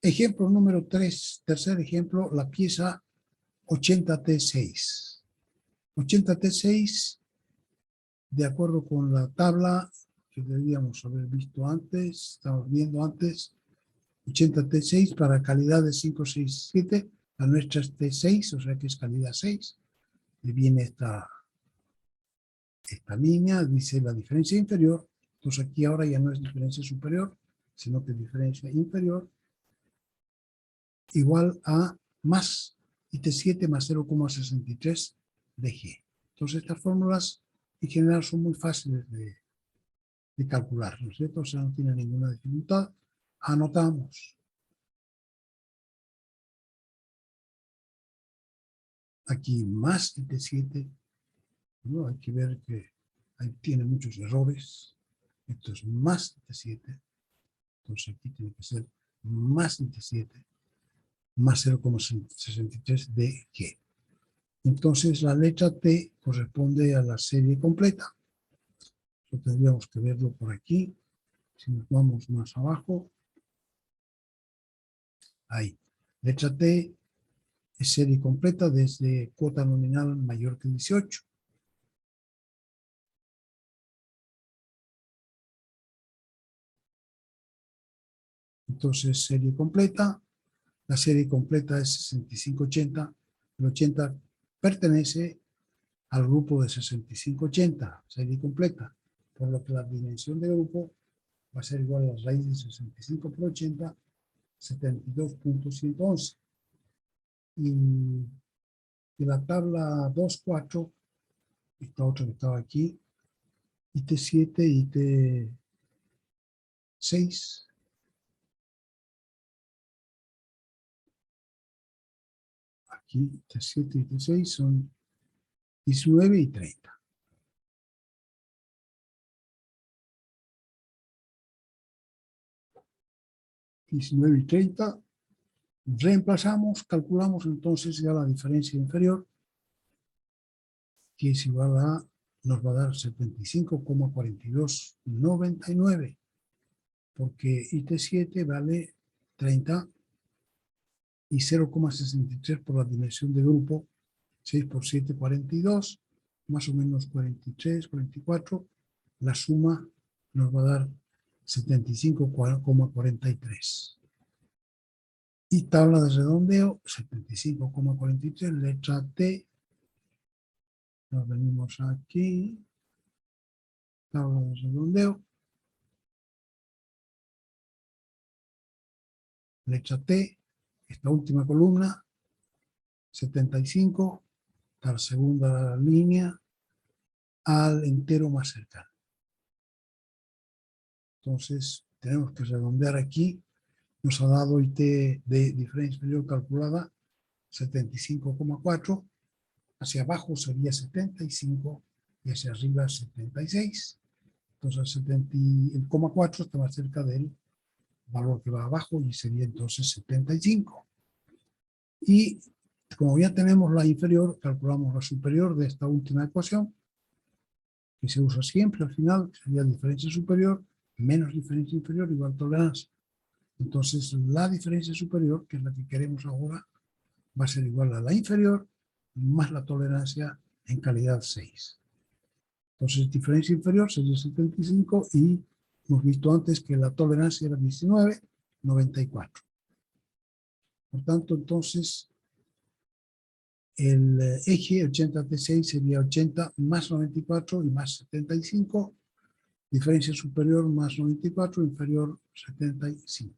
Ejemplo número 3, tercer ejemplo, la pieza 80T6. 80T6, de acuerdo con la tabla que debíamos haber visto antes, estamos viendo antes, 80T6 para calidad de 567, la nuestra es T6, o sea que es calidad 6, y viene esta línea, dice la diferencia inferior, entonces aquí ahora ya no es diferencia superior, sino que diferencia inferior, igual a más IT7 más 0,63 de G. Entonces estas fórmulas en general son muy fáciles de calcular, ¿no es cierto? O sea, no tiene ninguna dificultad. Anotamos. Aquí más IT7, ¿no? Hay que ver que ahí tiene muchos errores. Esto es más IT7. Entonces aquí tiene que ser más IT7 más 0,63 de G. Entonces la letra T corresponde a la serie completa. Eso tendríamos que verlo por aquí. Si nos vamos más abajo, ahí. Letra T es serie completa desde cuota nominal mayor que 18. Entonces serie completa. La serie completa es 6580. El 80 pertenece al grupo de 6580, serie completa. Por lo que la dimensión de grupo va a ser igual a la raíz de 65 por 80, 72.111. Y la tabla 2.4, esta otra que estaba aquí, IT7 y IT6. Aquí IT7 y IT6 son 19 y 30. Y 30, reemplazamos, calculamos entonces ya la diferencia inferior, que es igual a, nos va a dar 75,4299, porque IT7 vale 30 y 0,63 por la dimensión de grupo, 6 por 7, 42, más o menos 43, 44, la suma nos va a dar 75,43. Y tabla de redondeo, 75,43, letra T. Nos venimos aquí, tabla de redondeo, letra T, esta última columna, 75, la segunda línea, al entero más cercano. Entonces, tenemos que redondear aquí. Nos ha dado IT de diferencia inferior calculada 75,4. Hacia abajo sería 75 y hacia arriba 76. Entonces, el 70,4 está más cerca del valor que va abajo y sería entonces 75. Y como ya tenemos la inferior, calculamos la superior de esta última ecuación, que se usa siempre al final, sería diferencia superior menos diferencia inferior igual tolerancia. Entonces la diferencia superior, que es la que queremos ahora, va a ser igual a la inferior más la tolerancia en calidad 6. Entonces diferencia inferior sería 75 y hemos visto antes que la tolerancia era 19,94. Por tanto, entonces el eje 80T6 sería 80 más 94 y más 75, diferencia superior más 94, inferior 75.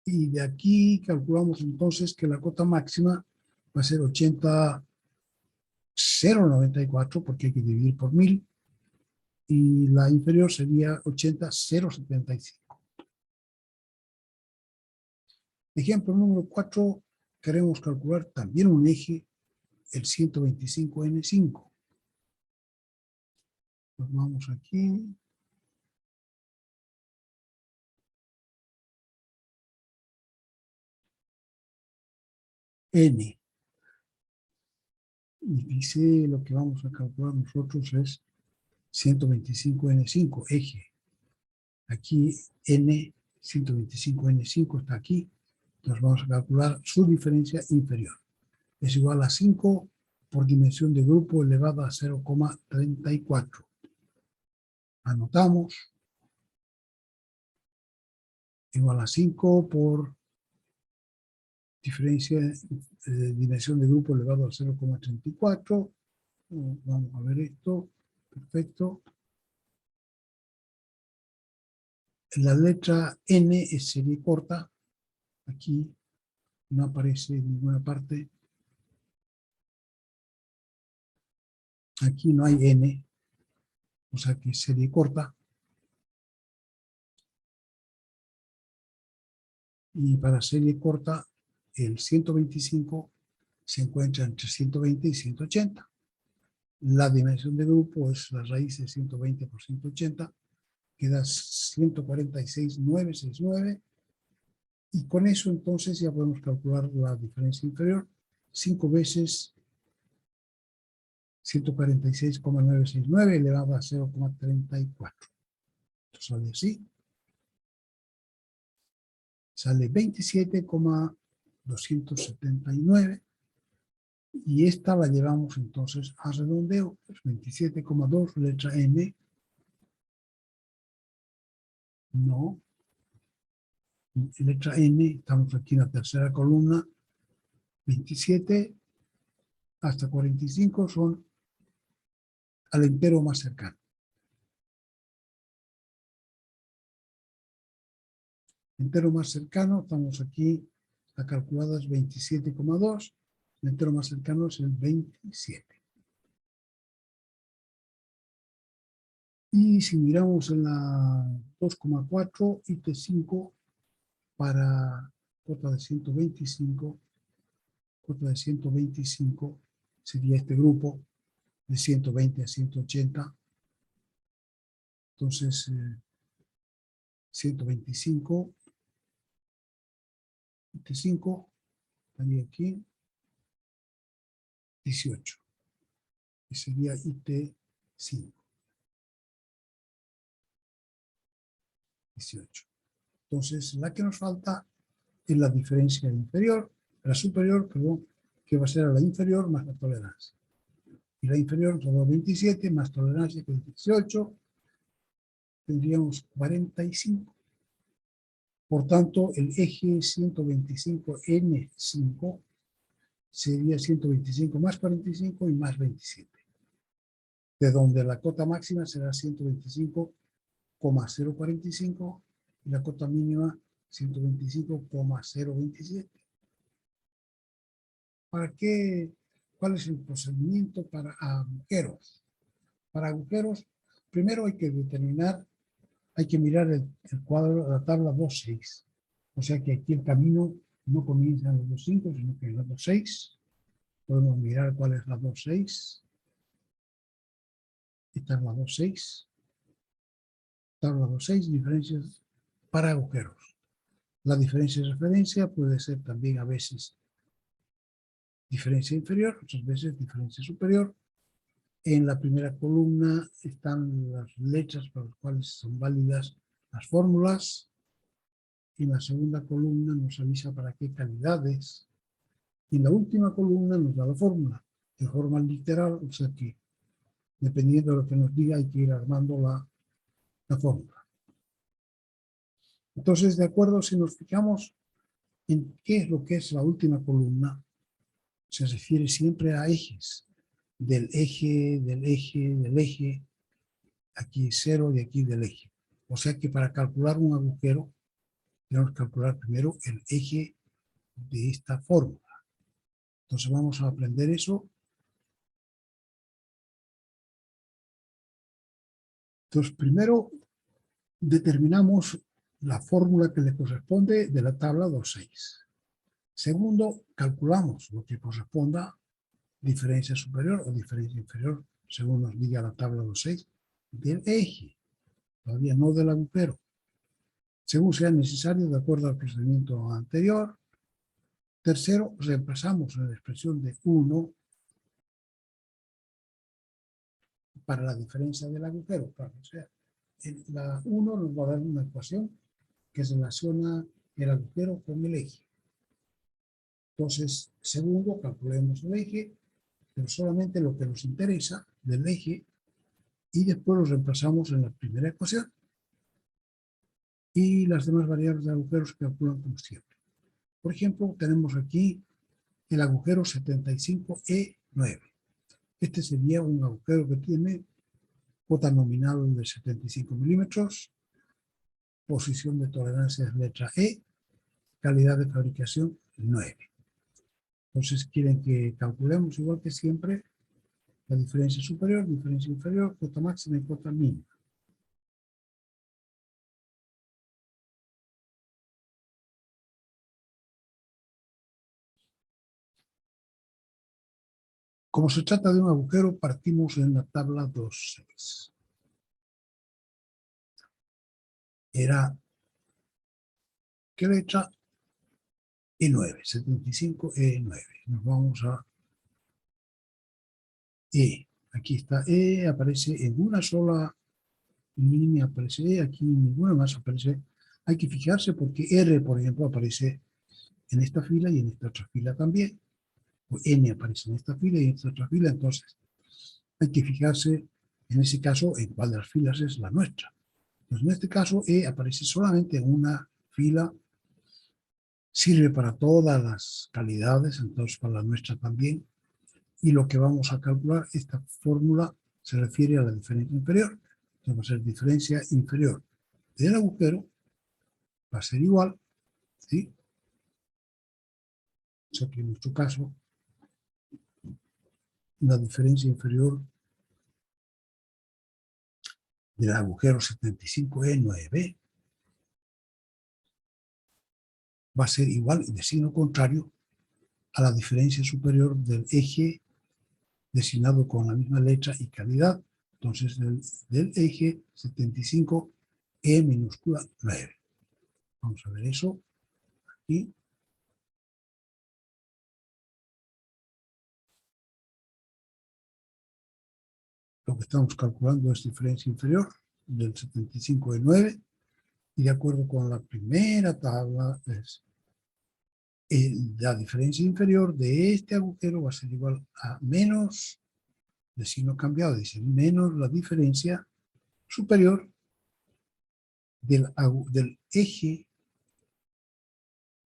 Y de aquí calculamos entonces que la cota máxima va a ser 80,094, porque hay que dividir por 1000, y la inferior sería 80,075. Ejemplo número 4, queremos calcular también un eje, el 125N5. Nos vamos aquí. N. Y dice lo que vamos a calcular nosotros es 125N5, eje. Aquí n, 125n5 está aquí. Entonces vamos a calcular su diferencia inferior. Es igual a 5 por dimensión de grupo elevado a 0,34. Anotamos. Igual a 5 por diferencia dimensión de grupo elevado a 0,34. Vamos a ver esto. Perfecto. La letra N es serie corta. Aquí no aparece en ninguna parte. Aquí no hay N. O sea que es serie corta. Y para serie corta, el 125 se encuentra entre 120 y 180. La dimensión de grupo es la raíz de 120 por 180. Queda 146,969. Y con eso entonces ya podemos calcular la diferencia inferior. 5 veces 146,969 elevado a 0,34. Esto sale así. Sale 27,279. Y esta la llevamos entonces a redondeo. 27,2, letra N. No. Letra N, estamos aquí en la tercera columna. 27 hasta 45 son al entero más cercano. Entero más cercano, estamos aquí, la calculada es 27,2. El entero más cercano es el 27. Y si miramos en la 2,4 y T5 para cota de 125, cota de 125 sería este grupo de 120 a 180. Entonces, 125, T5, estaría aquí, 18. Y sería IT5. 18. Entonces, la que nos falta es la diferencia inferior, la superior, perdón, que va a ser a la inferior más la tolerancia. Y la inferior nos da 27 más tolerancia que es 18, tendríamos 45. Por tanto, el eje 125N5 sería 125 más 45 y más 27. De donde la cota máxima será 125,045 y la cota mínima 125,027. ¿Para qué? ¿Cuál es el procedimiento para agujeros? Para agujeros, primero hay que determinar, hay que mirar el cuadro, la tabla 2.6. O sea que aquí el camino no comienza en los 2.5, sino que en la 2.6. Podemos mirar cuál es la 2.6. Esta es la 2.6. Tabla 2.6, diferencias para agujeros. La diferencia de referencia puede ser también a veces diferencia inferior, otras veces diferencia superior. En la primera columna están las letras para las cuales son válidas las fórmulas. En la segunda columna nos avisa para qué calidades. Y en la última columna nos da la fórmula, de forma literal, o sea que dependiendo de lo que nos diga hay que ir armando la fórmula. Entonces, de acuerdo, si nos fijamos en qué es lo que es la última columna, se refiere siempre a ejes. Del eje, del eje, del eje, aquí 0 y aquí del eje. O sea que para calcular un agujero, tenemos que calcular primero el eje de esta fórmula. Entonces vamos a aprender eso. Entonces primero determinamos la fórmula que le corresponde de la tabla 2.6. Segundo, calculamos lo que corresponda diferencia superior o diferencia inferior, según nos diga la tabla 2.6, del eje, todavía no del agujero, según sea necesario de acuerdo al procedimiento anterior. Tercero, reemplazamos la expresión de 1 para la diferencia del agujero, para que sea La 1 nos va a dar una ecuación que relaciona el agujero con el eje. Entonces, segundo, calculemos el eje, pero solamente lo que nos interesa del eje, y después lo reemplazamos en la primera ecuación. Y las demás variables de agujeros se calculan como siempre. Por ejemplo, tenemos aquí el agujero 75E9. Este sería un agujero que tiene cuota nominal de 75 milímetros, posición de tolerancia es letra E, calidad de fabricación 9. Entonces quieren que calculemos igual que siempre la diferencia superior, diferencia inferior, cuota máxima y cuota mínima. Como se trata de un agujero, partimos en la tabla 2.6. Era, ¿qué letra? E9, 75E9. Nos vamos a E. Aquí está E, aparece en una sola línea, aparece E, aquí ninguna más aparece. Hay que fijarse porque R, por ejemplo, aparece en esta fila y en esta otra fila también. O N aparece en esta fila y en esta otra fila, entonces hay que fijarse en ese caso en cuál de las filas es la nuestra. Entonces, en este caso, E aparece solamente en una fila, sirve para todas las calidades, entonces para la nuestra también. Y lo que vamos a calcular, esta fórmula se refiere a la diferencia inferior. Entonces va a ser diferencia inferior del agujero, va a ser igual, ¿sí? O sea que en nuestro caso, la diferencia inferior del agujero 75E9 va a ser igual, de signo contrario, a la diferencia superior del eje designado con la misma letra y calidad. Entonces, del eje 75E minúscula 9. Vamos a ver eso aquí. Lo que estamos calculando es diferencia inferior del 75E9 y de acuerdo con la primera tabla es la diferencia inferior de este agujero va a ser igual a menos, de signo cambiado, dice menos la diferencia superior del eje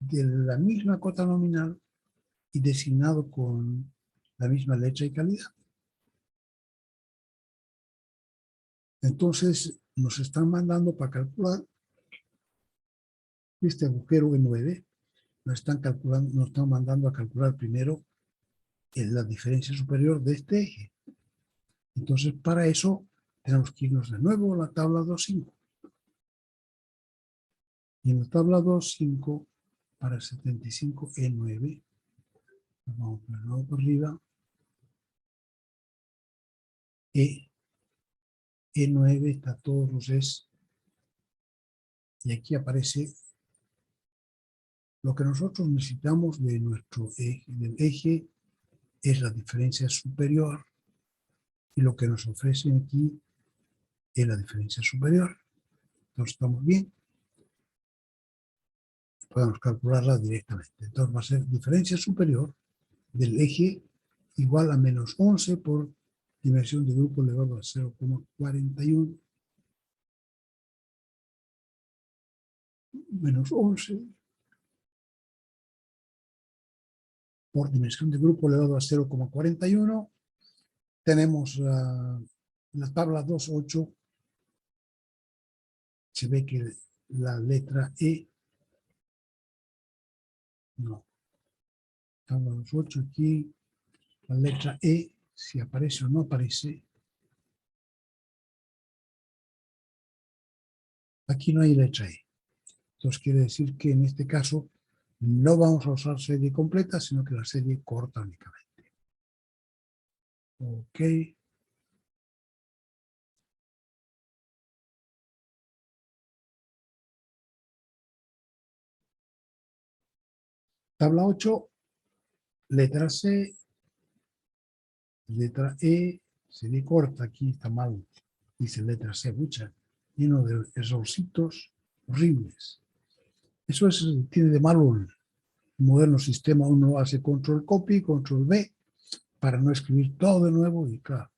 de la misma cota nominal y designado con la misma letra y calidad. Entonces nos están mandando para calcular este agujero E9, nos están mandando a calcular primero la diferencia superior de este eje. Entonces para eso tenemos que irnos de nuevo a la tabla 2.5. Y en la tabla 2.5 para el 75E9, vamos de nuevo por arriba, E9 está todos los es, y aquí aparece lo que nosotros necesitamos de nuestro eje, del eje es la diferencia superior y lo que nos ofrecen aquí es la diferencia superior. Entonces estamos bien. Podemos calcularla directamente. Entonces va a ser diferencia superior del eje igual a menos 11 por dimensión de grupo elevado a 0,41 menos 11 por dimensión de grupo elevado a 0,41. Tenemos la tabla 2.8. Se ve que la letra E, no, tabla 2.8 aquí, la letra E, si aparece o no aparece. Aquí no hay letra E. Entonces quiere decir que en este caso no vamos a usar serie completa, sino que la serie corta únicamente. Ok. Tabla 8, letra C, letra E, serie corta, aquí está mal, dice letra C, mucha. lleno de errorcitos horribles. Eso tiene de malo el moderno sistema. Uno hace control copy, control V, para no escribir todo de nuevo y claro,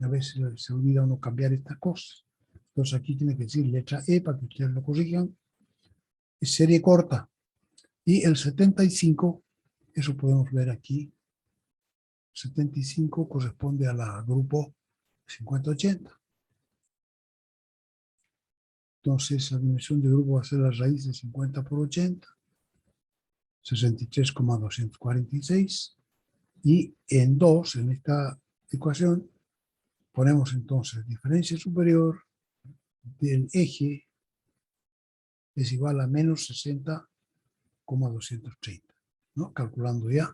a veces se olvida uno cambiar estas cosas. Entonces aquí tiene que decir letra E para que ustedes lo corrijan. Es serie corta. Y el 75, eso podemos ver aquí, 75 corresponde a la grupo 5080. Entonces la dimensión de grupo va a ser la raíz de 50 por 80, 63,246. Y en 2, en esta ecuación, ponemos entonces diferencia superior del eje es igual a menos 60,230, ¿no? Calculando ya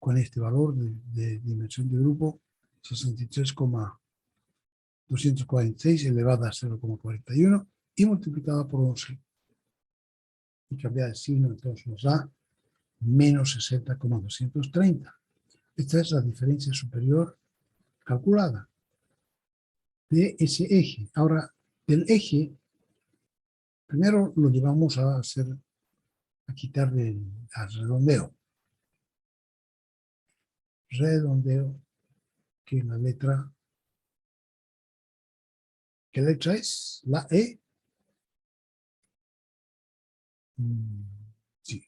con este valor de dimensión de grupo 63,246 elevada a 0,41 y multiplicada por 11. Y cambiar el signo, entonces nos da menos 60,230. Esta es la diferencia superior calculada de ese eje. Ahora, del eje, primero lo llevamos a quitarle al redondeo. Redondeo, que la letra, ¿qué letra es? La E. Sí.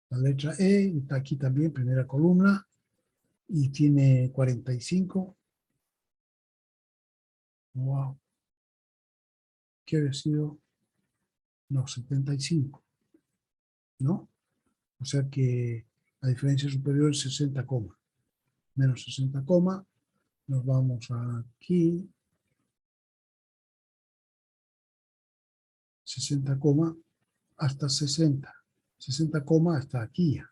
La letra E está aquí también, primera columna, y tiene 45. Wow. ¿Qué había sido? No, 75. ¿No? O sea que la diferencia superior es 60, menos 60, nos vamos aquí, 60, hasta 60. 60, hasta aquí ya.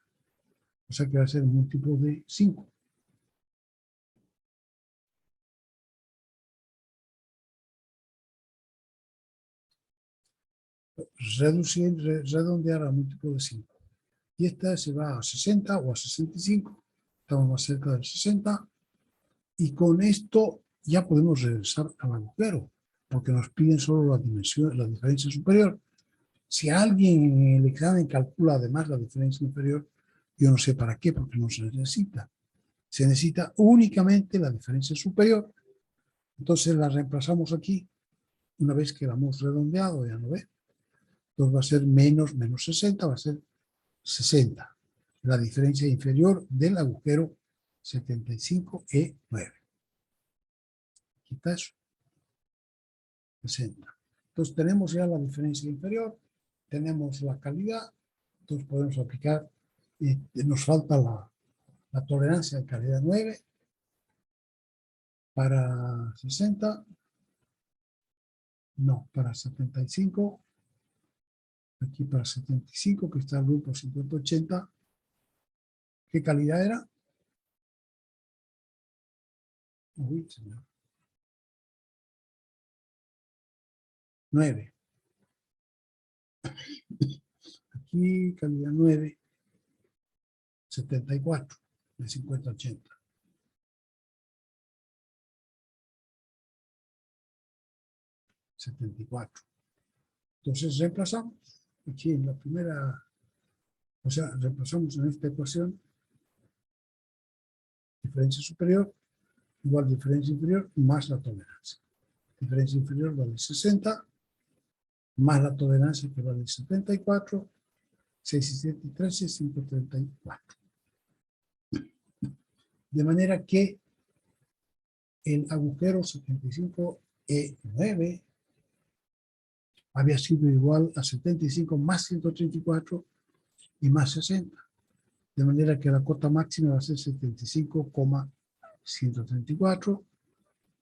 O sea que va a ser un múltiplo de 5. Reducir, redondear a múltiplo de 5. Y esta se va a 60 o a 65. Estamos más cerca del 60. Y con esto ya podemos regresar al agujero, porque nos piden solo la dimensión, la diferencia superior. Si alguien en el examen calcula además la diferencia inferior, yo no sé para qué, porque no se necesita. Se necesita únicamente la diferencia superior. Entonces la reemplazamos aquí, una vez que la hemos redondeado, ya no ve. Entonces va a ser menos 60, va a ser 60. La diferencia inferior del agujero 75E9. Quita eso. 60. Entonces tenemos ya la diferencia inferior, tenemos la calidad, entonces podemos aplicar, y nos falta la tolerancia de calidad 9 para 60, no, para 75, aquí para 75, que está el grupo 5080, ¿qué calidad era? Uy, señor. 9. Aquí calidad 9, 74 de 5080. 74. Entonces reemplazamos aquí en la primera, o sea, reemplazamos en esta ecuación diferencia superior igual diferencia inferior más la tolerancia. Diferencia inferior vale 60 más la tolerancia que vale 74, 6 y 7 y 13, 534. De manera que el agujero 75E9 había sido igual a 75 más 134 y más 60. De manera que la cota máxima va a ser 75,134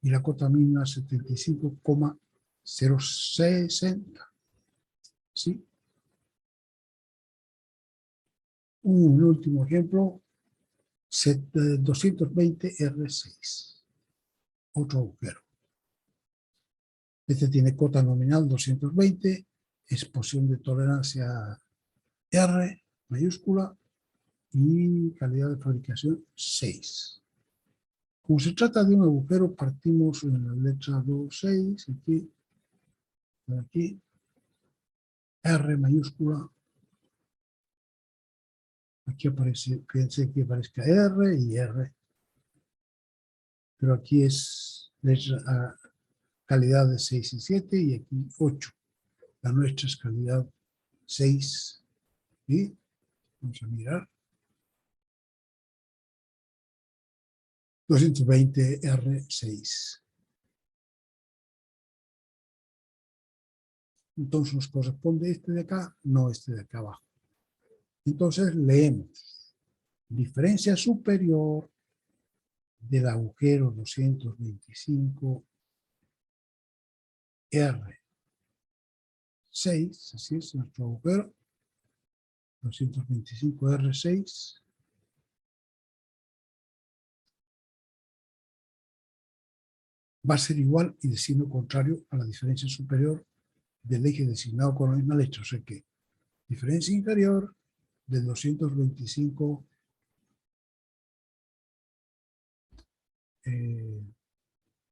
y la cota mínima 75,060. ¿Sí? Un último ejemplo, 220R6. Otro agujero. Este tiene cota nominal 220, exposición de tolerancia R mayúscula y calidad de fabricación 6. Como se trata de un agujero, partimos en la letra 2, 6, aquí Aquí, R mayúscula. Aquí aparece, fíjense que aparezca R y R. Pero aquí es calidad de 6 y 7 y aquí 8. La nuestra es calidad 6. ¿Sí? Vamos a mirar. 220 R6. Entonces nos corresponde este de acá, no este de acá abajo. Entonces leemos. Diferencia superior del agujero 225 R6, así es nuestro agujero, 225 R6, va a ser igual y de signo contrario a la diferencia superior del eje designado con la misma letra. O sea que diferencia inferior del 225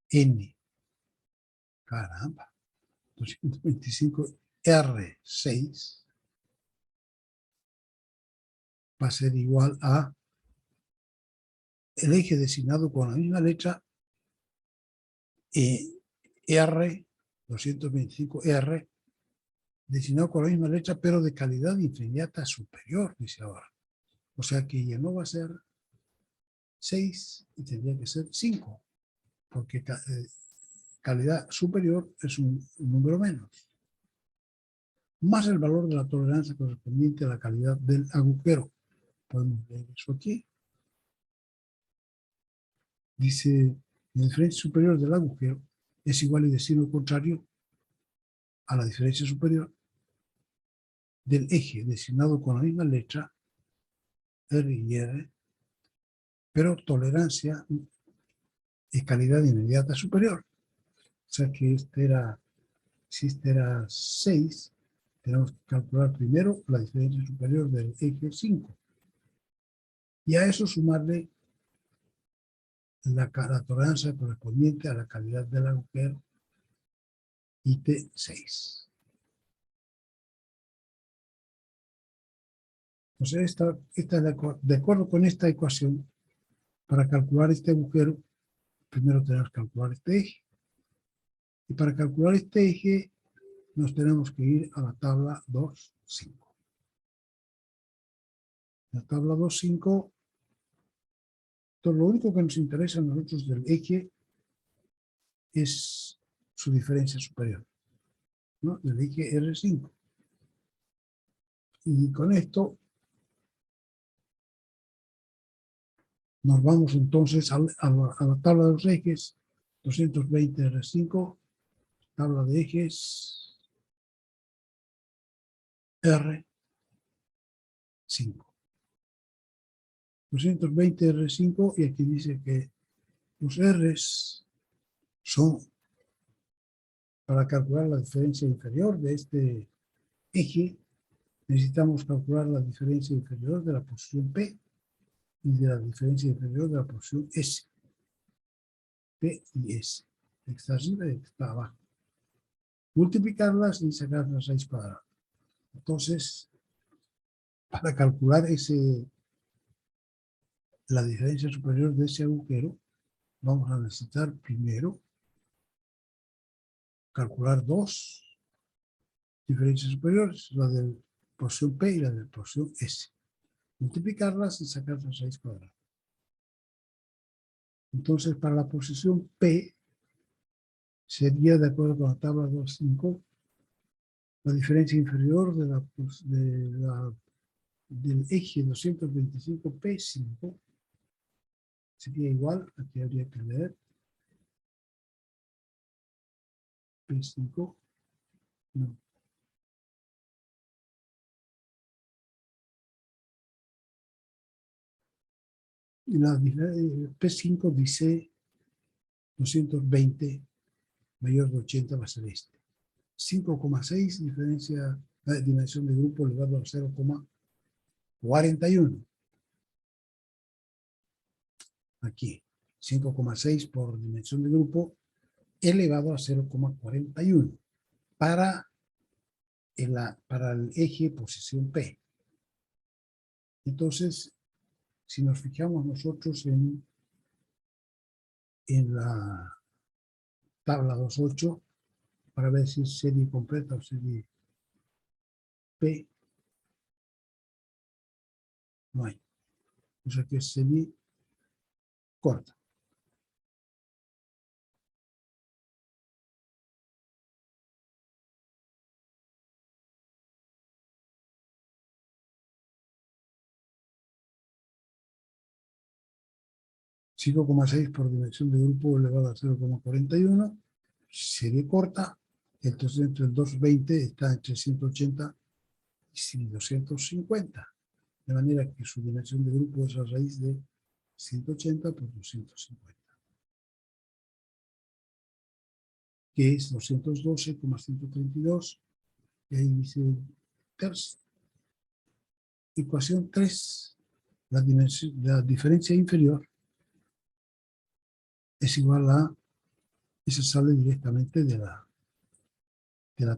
N. Caramba. 225 R6 va a ser igual a el eje designado con la misma letra R, 225R, designado con la misma letra, pero de calidad inmediata superior, dice ahora. O sea que ya no va a ser 6 y tendría que ser 5, porque calidad superior es un número menos. Más el valor de la tolerancia correspondiente a la calidad del agujero. Podemos ver eso aquí. Dice, la diferencia superior del agujero es igual y de signo contrario a la diferencia superior del eje designado con la misma letra R y R, pero tolerancia y calidad inmediata superior. O sea que si este era 6, tenemos que calcular primero la diferencia superior del eje 5. Y a eso sumarle la tolerancia correspondiente a la calidad del agujero IT6. Entonces, de acuerdo con esta ecuación, para calcular este agujero, primero tenemos que calcular este eje. Y para calcular este eje, nos tenemos que ir a la tabla 2.5. La tabla 2.5, entonces lo único que nos interesa a nosotros del eje es su diferencia superior, ¿no? Del eje R5. Y con esto nos vamos entonces a la tabla de los ejes, 220 R5, tabla de ejes R5. 220 R5 y aquí dice que los R's son, para calcular la diferencia inferior de este eje, necesitamos calcular la diferencia inferior de la posición P y de la diferencia inferior de la posición S. P y S. El que está arriba y el que está abajo. Multiplicarlas y sacar la raíz cuadrada. Entonces, para calcular la diferencia superior de ese agujero, vamos a necesitar primero calcular dos diferencias superiores, la de la posición P y la de la posición S. Multiplicarlas y sacar la raíz cuadrada. Entonces, para la posición P, sería, de acuerdo con la tabla 2.5, la diferencia inferior del eje 225P5 sería igual, aquí habría que leer, P5, no. Y la P5 dice 220 mayor de 80 va a ser este. 5,6 dimensión de grupo elevado a 0,41. Aquí, 5,6 por dimensión de grupo elevado a 0,41. para el eje posición P. Entonces, si nos fijamos nosotros en la tabla 2.8, para ver si es serie completa o serie P, no hay. O sea que es serie corta. (5,6) por dimensión de grupo elevado a 0,41, serie corta. Entonces entre el 220 está entre 180 y 250. De manera que su dimensión de grupo es a raíz de 180 por 250. Que es 212,132, y ahí dice tercio. Ecuación 3, la diferencia inferior es igual a, eso sale directamente de la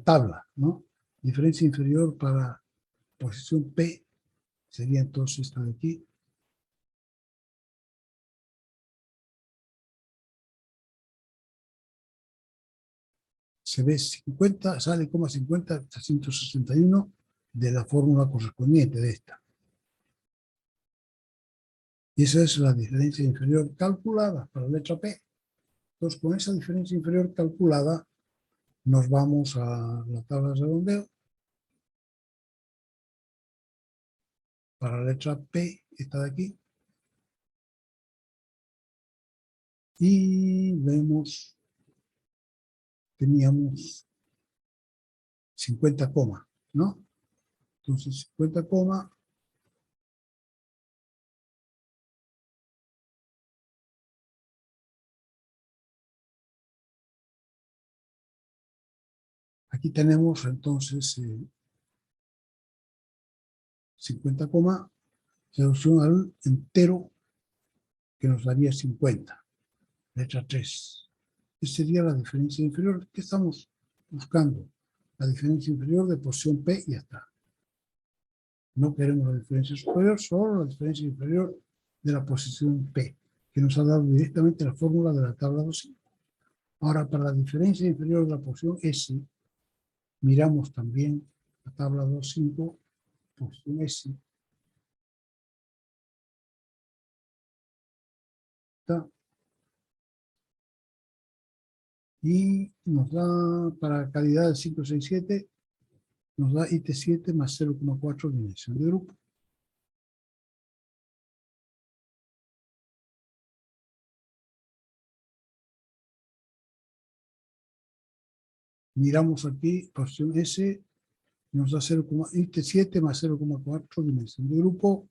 tabla, ¿no? Diferencia inferior para posición P sería entonces esta de aquí. Se ve 50, sale como 50 hasta 161 de la fórmula correspondiente de esta. Y esa es la diferencia inferior calculada para la letra P. Entonces, con esa diferencia inferior calculada, nos vamos a la tabla de redondeo. Para la letra P, esta de aquí. Y vemos, teníamos 50 coma, ¿no? Entonces, 50 coma. Aquí tenemos entonces 50 coma, reducción al entero, que nos daría 50. Letra 3. Esa sería la diferencia inferior. ¿Qué estamos buscando? La diferencia inferior de posición P y ya está. No queremos la diferencia superior, solo la diferencia inferior de la posición P, que nos ha dado directamente la fórmula de la tabla 2.5. Ahora, para la diferencia inferior de la posición S, miramos también la tabla 2.5, posición S. Está. Y nos da, para calidad de 567, nos da IT7 más 0,4 dimensión de grupo. Miramos aquí, posición S, nos da IT7 más 0,4 dimensión de grupo.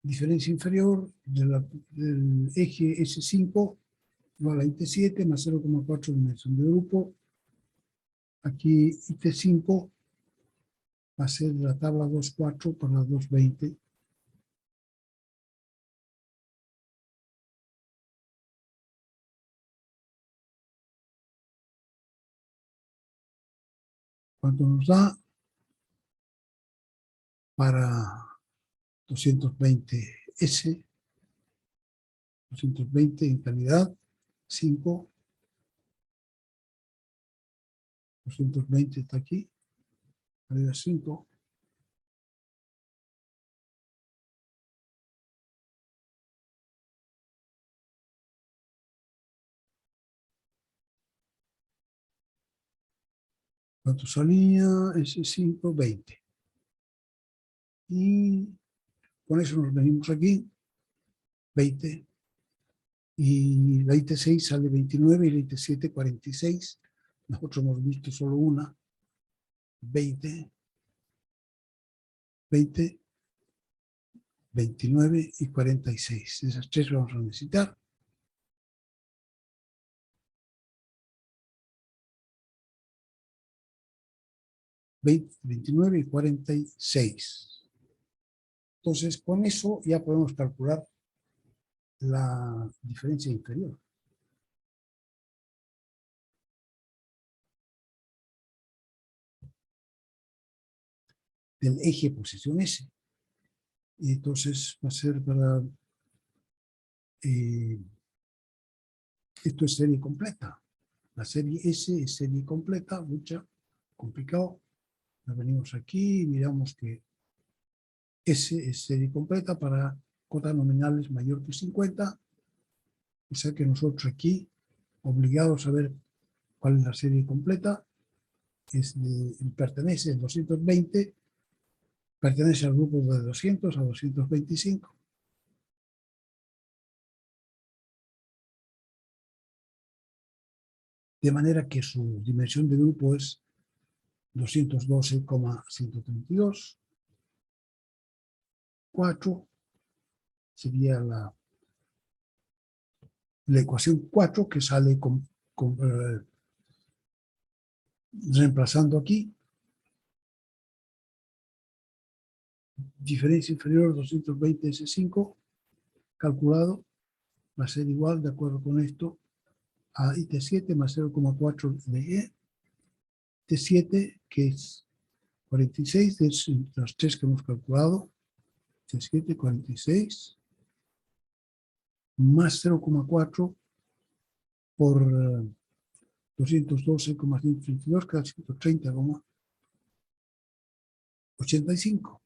Diferencia inferior del eje S5 igual a IT7 más 0,4 dimensión de grupo. Aquí IT5 va a ser la tabla 2.4 para la 2.20. ¿Cuánto nos da? Para 220S, 220 en calidad, 5, 220 está aquí, calidad 5. ¿Cuánto salía? S5, 20. Y con eso nos venimos aquí, 20. Y la IT6 sale 29 y la IT7 46. Nosotros hemos visto solo una, 20, 20, 29 y 46. Esas tres vamos a necesitar. 20, 29 y 46. Entonces, con eso ya podemos calcular la diferencia inferior. Del eje posición S. Y entonces va a ser para... esto es serie completa. La serie S es serie completa, mucha, complicado. Nos venimos aquí y miramos que S es serie completa para cotas nominales mayor que 50. O sea que nosotros aquí, obligados a ver cuál es la serie completa, pertenece al 220, pertenece al grupo de 200 a 225. De manera que su dimensión de grupo es 212,132. 4 sería la ecuación 4 que sale reemplazando aquí. Diferencia inferior 220 S5 calculado va a ser igual, de acuerdo con esto, a IT7 más 0,4 de E. T7, que es 46, es los tres que hemos calculado. T7, 46, más 0,4 por 212,132, que da 130,85.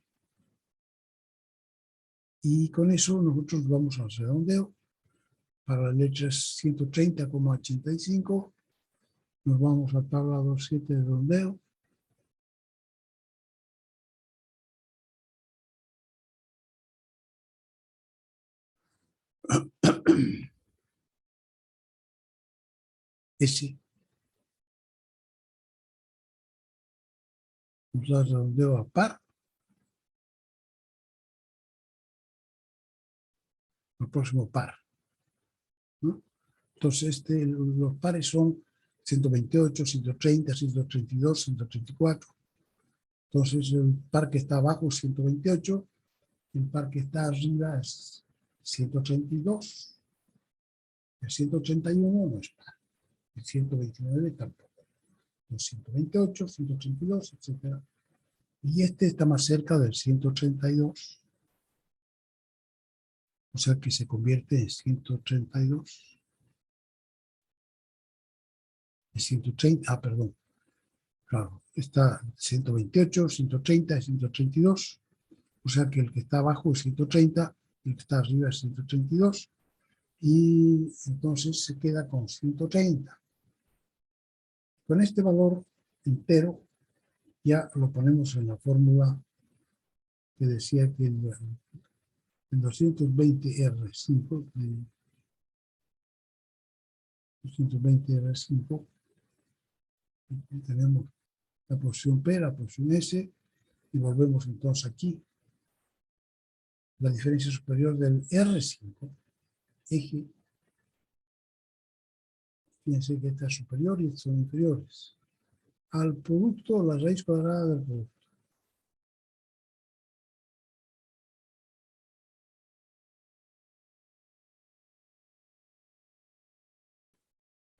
Y con eso nosotros vamos al redondeo. Para la letra 130,85 nos vamos a tabla 27 de redondeo. S nos da redondeo a par. El próximo par, ¿no? Entonces los pares son 128, 130, 132, 134. Entonces el par que está abajo es 128, el par que está arriba es 132, el 181 no es par, el 129 tampoco, el 128, 132, etc. Y este está más cerca del 132, o sea que se convierte en 132. En 130, perdón, claro, está 128, 130 y 132, o sea que el que está abajo es 130, el que está arriba es 132, y entonces se queda con 130. Con este valor entero ya lo ponemos en la fórmula que decía que el 220R5, 220R5, tenemos la posición P, la posición S, y volvemos entonces aquí. La diferencia superior del R5, eje, fíjense que esta es superior y son inferiores, al producto, la raíz cuadrada del producto.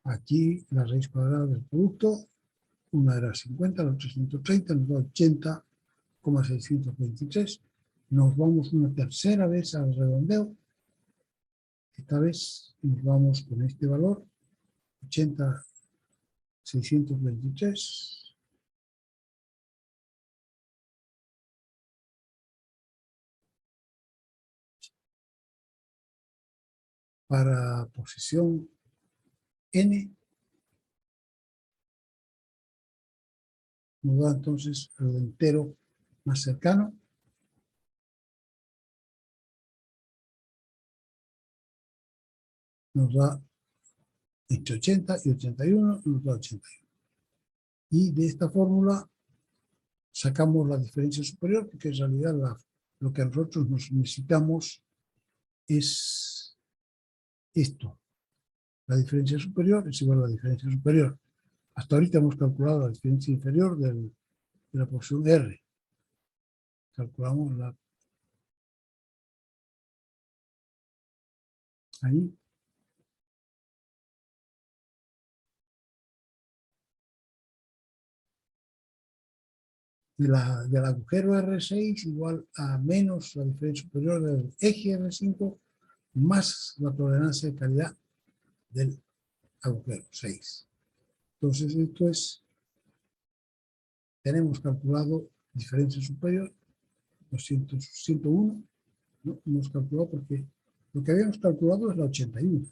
Aquí la raíz cuadrada del producto, una era 50, la otra 130, nos da 80,623. Nos vamos una tercera vez al redondeo. Esta vez nos vamos con este valor, 80,623. Para posición N, nos da entonces el entero más cercano. Nos da entre 80 y 81, nos da 81. Y de esta fórmula sacamos la diferencia superior, porque en realidad lo que nosotros necesitamos es esto. La diferencia superior es igual a la diferencia superior. Hasta ahorita hemos calculado la diferencia inferior del de la porción R. Calculamos ahí. Del agujero R6 igual a menos la diferencia superior del eje R5 más la tolerancia de calidad del agujero 6. Entonces esto es, tenemos calculado diferencia superior 101, ¿no? Hemos calculado porque lo que habíamos calculado es la 81,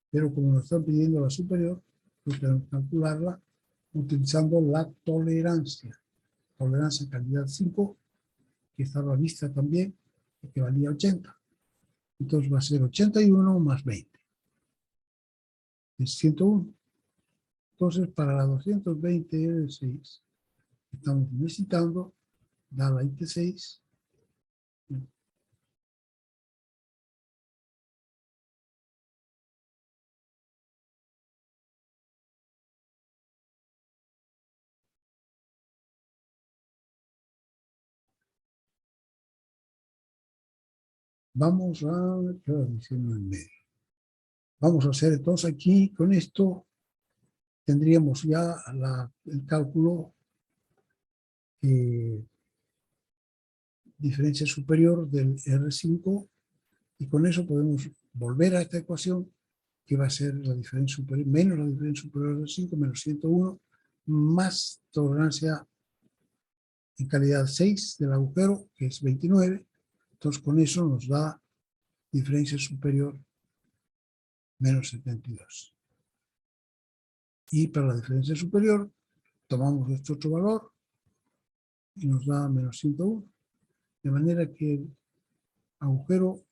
pero como nos están pidiendo la superior, pues tenemos que calcularla utilizando la tolerancia calidad 5, que estaba vista también, que valía 80. Entonces va a ser 81 más 20. Es 101. Entonces, para la 220 R6, estamos necesitando dar la IT6. Vamos a, en medio. Vamos a hacer entonces aquí, con esto, tendríamos ya el cálculo diferencia superior del R5, y con eso podemos volver a esta ecuación, que va a ser la diferencia superior, menos la diferencia superior del 5, menos 101, más tolerancia en calidad 6 del agujero, que es 29. Entonces con eso nos da diferencia superior menos 72. Y para la diferencia superior, tomamos este otro valor y nos da menos 101. De manera que el agujero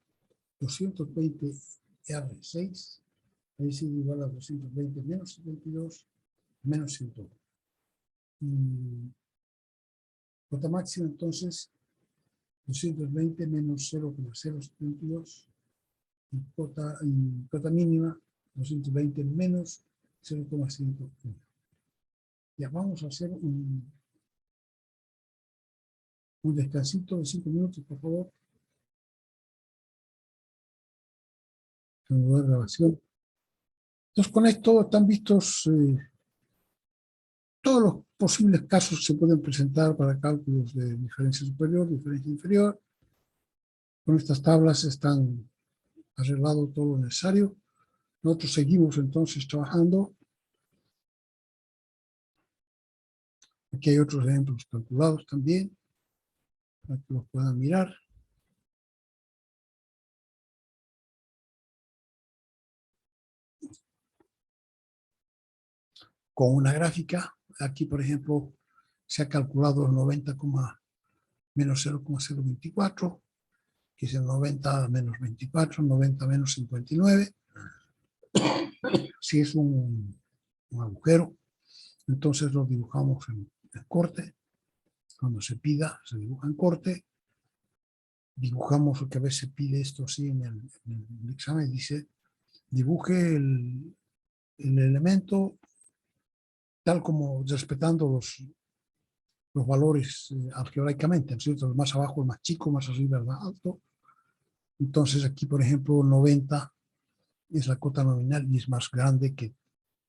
220 R6 es igual a 220 menos 72 menos 101. Y cota máxima entonces 220 menos 0,072 y cota mínima 220 menos 0,101. Ya vamos a hacer un descansito de 5 minutos, por favor. Nueva grabación. Entonces, con esto están vistos todos los posibles casos que se pueden presentar para cálculos de diferencia superior, diferencia inferior. Con estas tablas están arreglado todo lo necesario. Nosotros seguimos entonces trabajando. Aquí hay otros ejemplos calculados también, para que los puedan mirar. Con una gráfica, aquí por ejemplo, se ha calculado el 90, menos 0,024, que es el 90 menos 24, 90 menos 59. Si es un agujero, entonces lo dibujamos en corte. Cuando se pida, se dibuja en corte. Dibujamos lo que a veces pide esto así en el examen, dice, dibuje el elemento tal como respetando los valores algebraicamente, ¿no es cierto? Más abajo el más chico, más arriba el más alto. Entonces aquí, por ejemplo, 90 es la cota nominal y es más grande que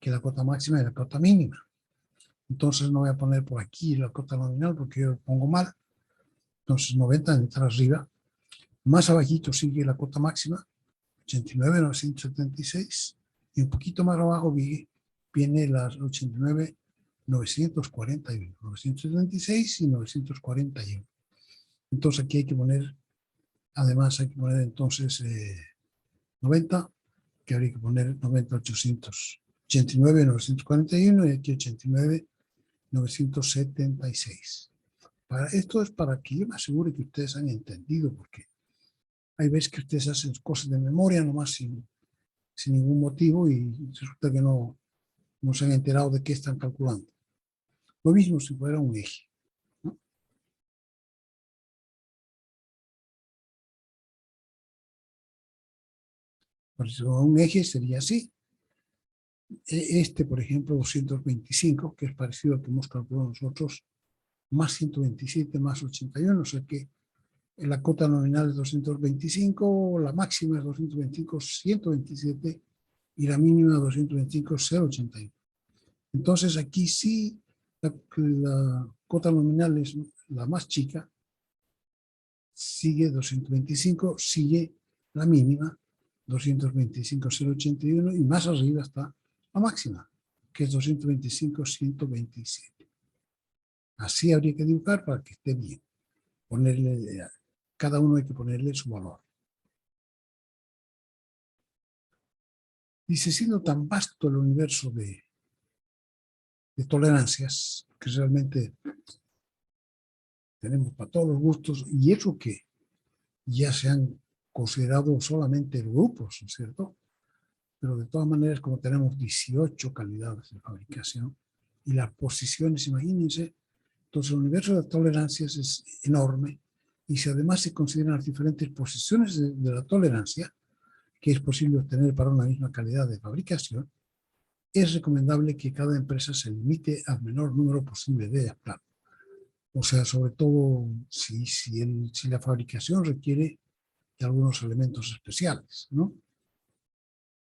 la cota máxima y la cota mínima. Entonces no voy a poner por aquí la cota nominal porque yo lo pongo mal. Entonces 90 entra arriba. Más abajito sigue la cota máxima, 89,976. Y un poquito más abajo viene las 89,941. 976 y 941. Entonces aquí hay que poner, además hay que poner entonces 90, que habría que poner 90,800. 89,941 y aquí 89,976. Esto es para que yo me asegure que ustedes han entendido, porque hay veces que ustedes hacen cosas de memoria nomás sin ningún motivo y resulta que no se han enterado de qué están calculando. Lo mismo si fuera un eje, ¿no? Por eso un eje sería así. Por ejemplo, 225, que es parecido al que hemos calculado nosotros, más 127 más 81, o sea que la cota nominal es 225, la máxima es 225, 127 y la mínima 225, 0,81. Entonces aquí sí la cota nominal es la más chica, sigue 225, sigue la mínima 225, 0,81 y más arriba está la máxima, que es 225, 127. Así habría que dibujar para que esté bien. Cada uno hay que ponerle su valor. Dice, siendo tan vasto el universo de tolerancias, que realmente tenemos para todos los gustos, y eso que ya se han considerado solamente grupos, ¿no es cierto? Pero de todas maneras, como tenemos 18 calidades de fabricación, y las posiciones, imagínense, entonces el universo de tolerancias es enorme, y si además se consideran las diferentes posiciones de la tolerancia, que es posible obtener para una misma calidad de fabricación, es recomendable que cada empresa se limite al menor número posible de ellas, claro. O sea, sobre todo si la fabricación requiere de algunos elementos especiales, ¿no?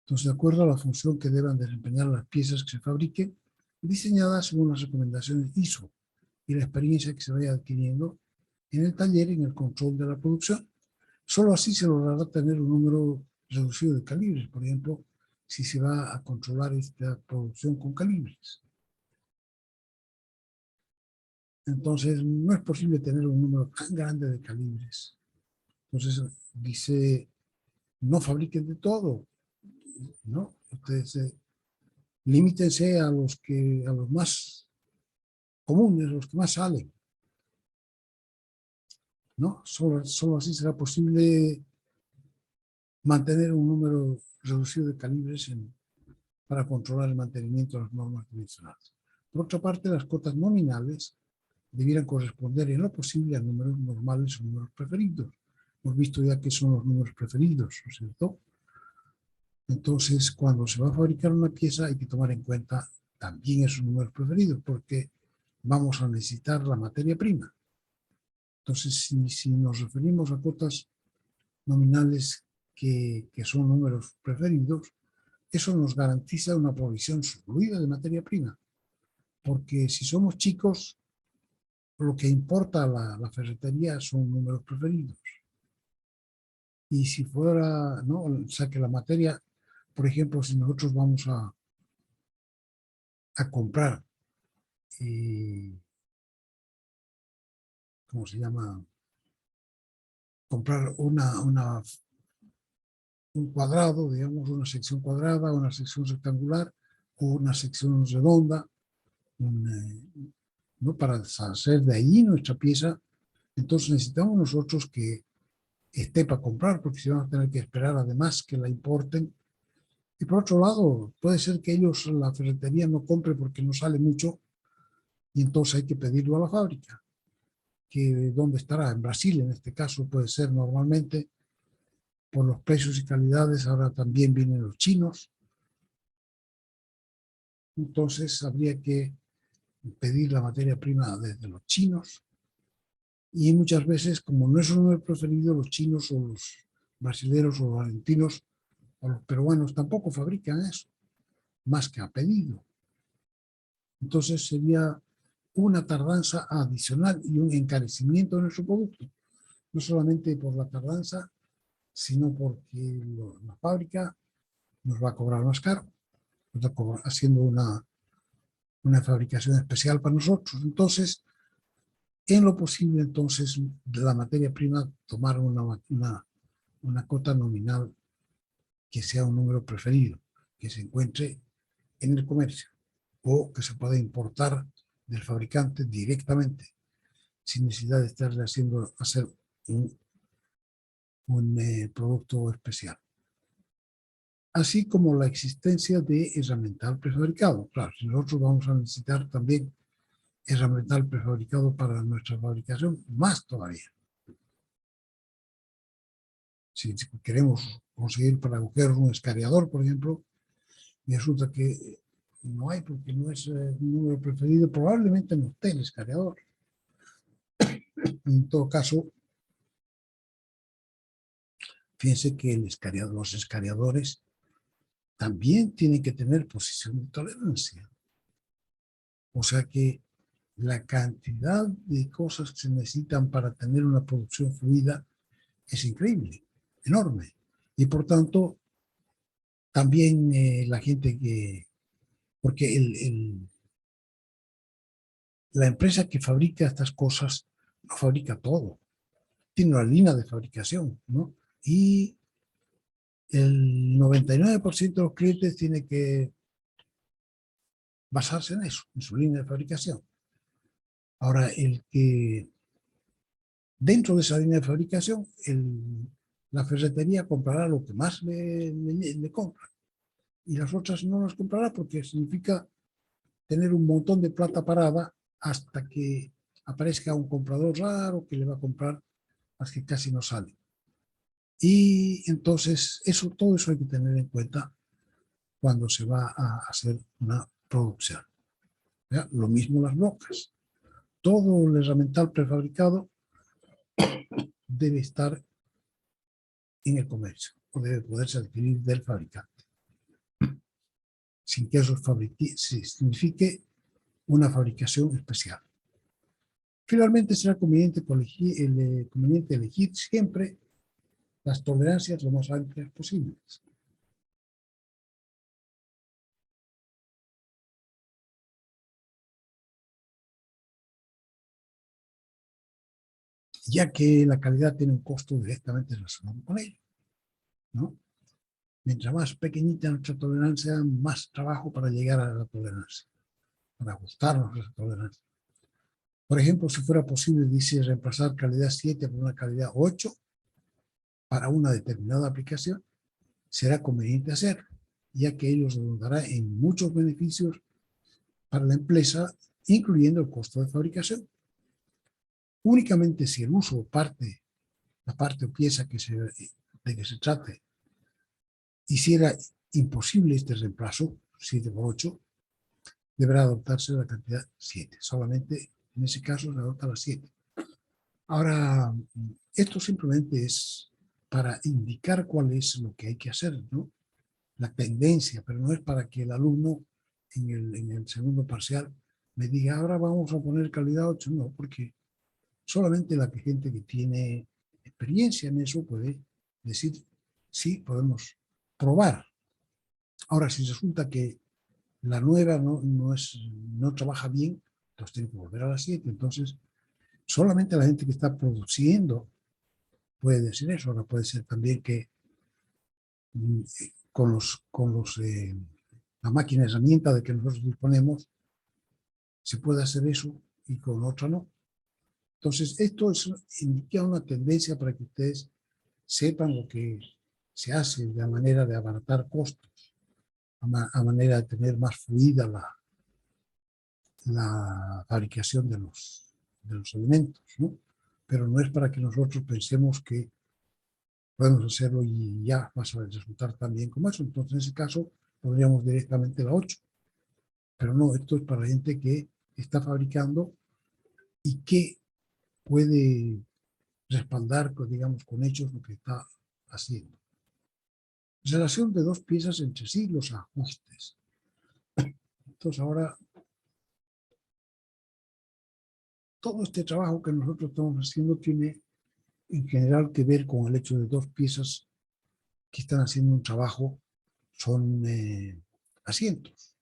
Entonces, de acuerdo a la función que deban desempeñar las piezas que se fabriquen, diseñadas según las recomendaciones ISO y la experiencia que se vaya adquiriendo en el taller y en el control de la producción. Solo así se logrará tener un número reducido de calibres, por ejemplo, si se va a controlar esta producción con calibres. Entonces, no es posible tener un número tan grande de calibres. Entonces, dice, no fabriquen de todo, ¿no? Ustedes limítense a los más comunes, los que más salen, ¿no? Solo así será posible mantener un número reducido de calibres para controlar el mantenimiento de las normas dimensionales. Por otra parte, las cotas nominales debieran corresponder en lo posible a números normales o números preferidos. Hemos visto ya que son los números preferidos, ¿no es cierto? Entonces, cuando se va a fabricar una pieza hay que tomar en cuenta también esos números preferidos, porque vamos a necesitar la materia prima. Entonces, si nos referimos a cotas nominales que son números preferidos, eso nos garantiza una provisión fluida de materia prima, porque si somos chicos, lo que importa la ferretería son números preferidos. Y si fuera, ¿no? O sea, que la materia, por ejemplo, si nosotros vamos a comprar, ¿cómo se llama? Comprar un cuadrado, digamos, una sección cuadrada, una sección rectangular o una sección redonda, ¿no? Para hacer de ahí nuestra pieza. Entonces necesitamos nosotros que esté para comprar, porque si vamos a tener que esperar además que la importen. Y por otro lado, puede ser que ellos, la ferretería, no compre porque no sale mucho y entonces hay que pedirlo a la fábrica. Que ¿dónde estará? En Brasil, en este caso, puede ser normalmente. Por los precios y calidades, ahora también vienen los chinos. Entonces habría que pedir la materia prima desde los chinos. Y muchas veces, como no es un número preferido, los chinos o los brasileños o los argentinos o los peruanos tampoco fabrican eso, más que a pedido. Entonces sería una tardanza adicional y un encarecimiento de nuestro producto. No solamente por la tardanza, sino porque la fábrica nos va a cobrar más caro, haciendo una fabricación especial para nosotros. Entonces, en lo posible, entonces, de la materia prima, tomar una cota nominal que sea un número preferido, que se encuentre en el comercio o que se pueda importar del fabricante directamente, sin necesidad de estarle hacer un producto especial. Así como la existencia de herramental prefabricado. Claro, si nosotros vamos a necesitar también herramental prefabricado para nuestra fabricación, más todavía. Si queremos conseguir para agujeros un escariador, por ejemplo, y resulta que no hay porque no es un número preferido, probablemente no esté el escariador. En todo caso, fíjense que los escariadores también tienen que tener posición de tolerancia. O sea que la cantidad de cosas que se necesitan para tener una producción fluida es increíble, enorme. Y por tanto, también la gente que... Porque la empresa que fabrica estas cosas no fabrica todo. Tiene una línea de fabricación, ¿no? Y el 99% de los clientes tiene que basarse en eso, en su línea de fabricación. Ahora, el que dentro de esa línea de fabricación, la ferretería comprará lo que más le compra y las otras no las comprará porque significa tener un montón de plata parada hasta que aparezca un comprador raro que le va a comprar las que casi no salen. Y entonces todo eso hay que tener en cuenta cuando se va a hacer una producción. ¿Ya? Lo mismo las brocas. Todo el herramental prefabricado debe estar en el comercio o debe poderse adquirir del fabricante, sin que eso signifique una fabricación especial. Finalmente será conveniente elegir siempre las tolerancias lo más amplias posibles. Ya que la calidad tiene un costo directamente relacionado con ello, ¿no? Mientras más pequeñita nuestra tolerancia, más trabajo para llegar a la tolerancia, para ajustarnos a esa tolerancia. Por ejemplo, si fuera posible, dice, reemplazar calidad 7 por una calidad 8 para una determinada aplicación, será conveniente hacerlo, ya que ello redundará en muchos beneficios para la empresa, incluyendo el costo de fabricación. Únicamente si el uso la parte o pieza de que se trate hiciera imposible este reemplazo, 7 por 8, deberá adoptarse la cantidad 7. Solamente en ese caso se adopta la 7. Ahora, esto simplemente es para indicar cuál es lo que hay que hacer, ¿no? La tendencia, pero no es para que el alumno en el segundo parcial me diga, ahora vamos a poner calidad 8, no, porque solamente la gente que tiene experiencia en eso puede decir, sí, podemos probar. Ahora, si resulta que la nueva no trabaja bien, entonces tiene que volver a la 7. Entonces, solamente la gente que está produciendo puede decir eso. Ahora puede ser también que la máquina herramienta de que nosotros disponemos se puede hacer eso y con otra no. Entonces, esto indica una tendencia para que ustedes sepan lo que se hace de manera de abaratar costos, a manera de tener más fluida la fabricación de los alimentos, ¿no? Pero no es para que nosotros pensemos que podemos hacerlo y ya vas a resultar tan bien como eso. Entonces, en ese caso, podríamos directamente la 8. Pero no, esto es para gente que está fabricando y que puede respaldar, digamos, con hechos lo que está haciendo. Relación de dos piezas entre sí, los ajustes. Entonces, ahora, todo este trabajo que nosotros estamos haciendo tiene en general que ver con el hecho de dos piezas que están haciendo un trabajo, son asientos.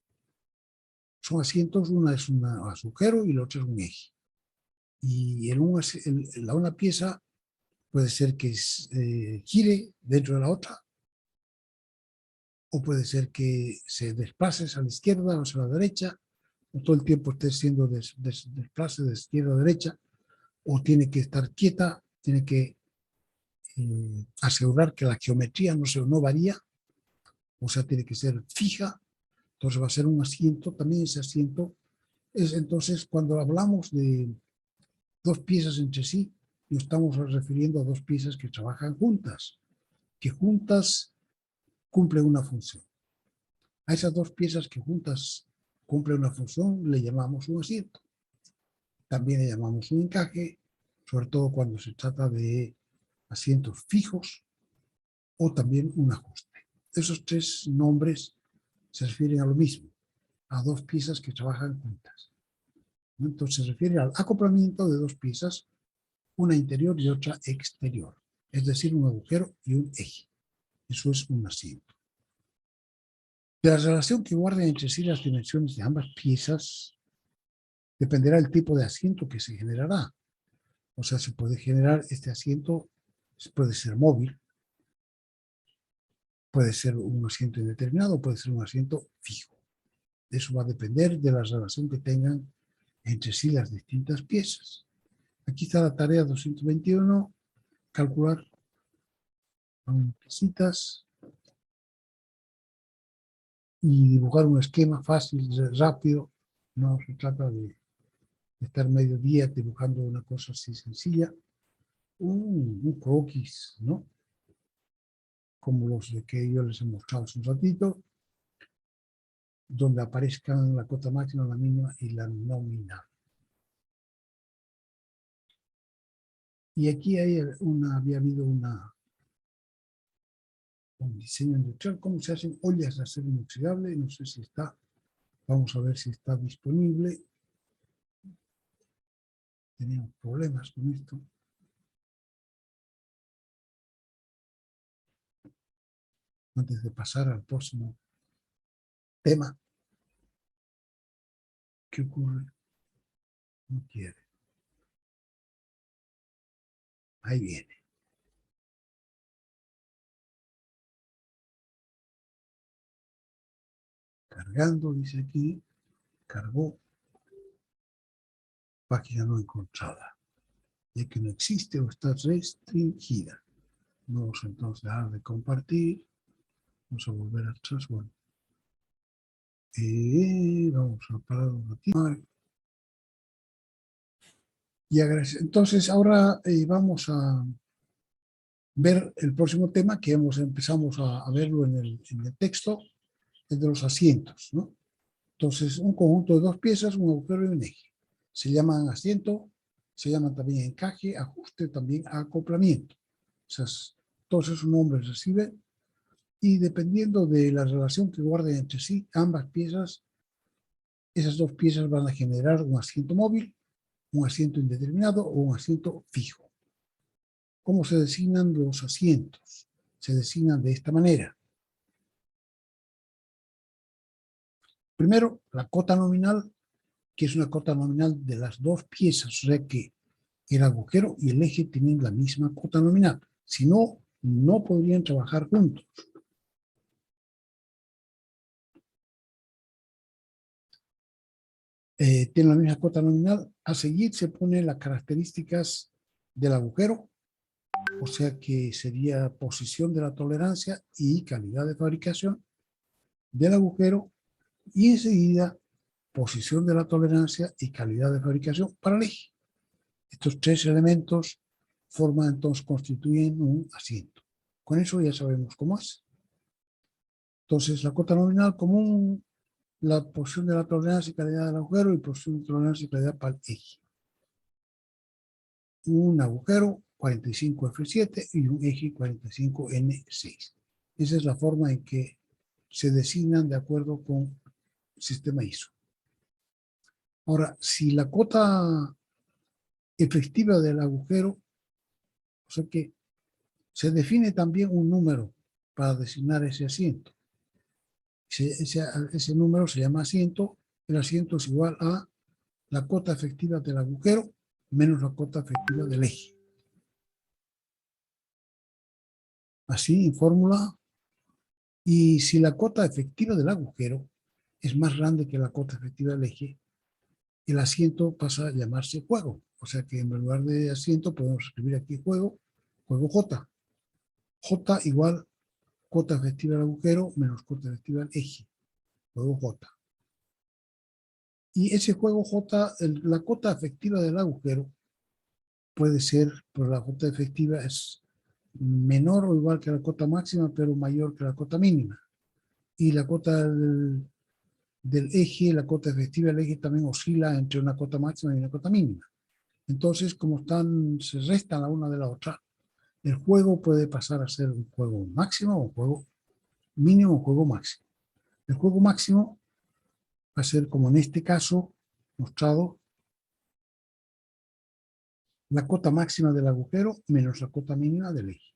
Son asientos, una es un agujero y la otra es un eje. Y una pieza puede ser que gire dentro de la otra, o puede ser que se desplace a la izquierda o a la derecha, o todo el tiempo esté siendo desplace de izquierda a derecha, o tiene que estar quieta, tiene que asegurar que la geometría no varía, o sea, tiene que ser fija. Entonces va a ser un asiento, también ese asiento es entonces cuando hablamos de dos piezas entre sí, nos estamos refiriendo a dos piezas que trabajan juntas, que juntas cumplen una función. A esas dos piezas que juntas cumplen una función le llamamos un asiento. También le llamamos un encaje, sobre todo cuando se trata de asientos fijos o también un ajuste. Esos tres nombres se refieren a lo mismo, a dos piezas que trabajan juntas. Entonces se refiere al acoplamiento de dos piezas, una interior y otra exterior, es decir, un agujero y un eje. Eso es un asiento. De la relación que guarden entre sí las dimensiones de ambas piezas dependerá el tipo de asiento que se generará. O sea, se puede generar este asiento, puede ser móvil, puede ser un asiento indeterminado, puede ser un asiento fijo. Eso va a depender de la relación que tengan entre sí las distintas piezas. Aquí está la tarea 221, calcular piecitas y dibujar un esquema fácil, rápido. No se trata de estar medio día dibujando una cosa así sencilla. Un croquis, ¿no? Como los de que yo les he mostrado hace un ratito, donde aparezcan la cota máxima, la mínima y la nominal. Y aquí había habido un diseño industrial, cómo se hacen ollas de acero inoxidable, no sé si está, vamos a ver si está disponible. Teníamos problemas con esto. Antes de pasar al próximo tema, ¿qué ocurre? No quiere. Ahí viene. Cargando, dice aquí, cargó, página no encontrada, ya que no existe o está restringida. Vamos entonces a dejar de compartir, vamos a volver atrás, bueno. Vamos a parar un ratito. Y entonces ahora vamos a ver el próximo tema que empezamos a verlo en el texto, es de los asientos, ¿no? Entonces, un conjunto de dos piezas, un agujero y un eje. Se llaman asiento, se llaman también encaje, ajuste, también acoplamiento. Todos esos nombres reciben y dependiendo de la relación que guarden entre sí, ambas piezas, esas dos piezas van a generar un asiento móvil, un asiento indeterminado o un asiento fijo. ¿Cómo se designan los asientos? Se designan de esta manera. Primero, la cota nominal, que es una cota nominal de las dos piezas, o sea que el agujero y el eje tienen la misma cota nominal. Si no, no podrían trabajar juntos. Tienen la misma cota nominal. A seguir se ponen las características del agujero, o sea que sería posición de la tolerancia y calidad de fabricación del agujero, y enseguida posición de la tolerancia y calidad de fabricación para el eje. Estos tres elementos constituyen un asiento. Con eso ya sabemos cómo es. Entonces, la cota nominal común, la posición de la tolerancia y calidad del agujero y posición de tolerancia y calidad para el eje. Un agujero 45F7 y un eje 45N6. Esa es la forma en que se designan de acuerdo con el sistema ISO. Ahora, si la cota efectiva del agujero, o sea que se define también un número para designar ese asiento. Ese número se llama asiento. El asiento es igual a la cota efectiva del agujero menos la cota efectiva del eje. Así, en fórmula. Y si la cota efectiva del agujero es más grande que la cota efectiva del eje, el asiento pasa a llamarse juego. O sea que en lugar de asiento podemos escribir aquí juego J. J igual cota efectiva del agujero menos cota efectiva del eje. Juego J. Y ese juego J, la cota efectiva del agujero puede ser, pues la cota efectiva es menor o igual que la cota máxima, pero mayor que la cota mínima. Y la cota del eje, la cota efectiva del eje también oscila entre una cota máxima y una cota mínima. Entonces, como se restan la una de la otra, el juego puede pasar a ser un juego máximo, un juego mínimo, un juego máximo. El juego máximo va a ser, como en este caso, mostrado la cota máxima del agujero menos la cota mínima del eje.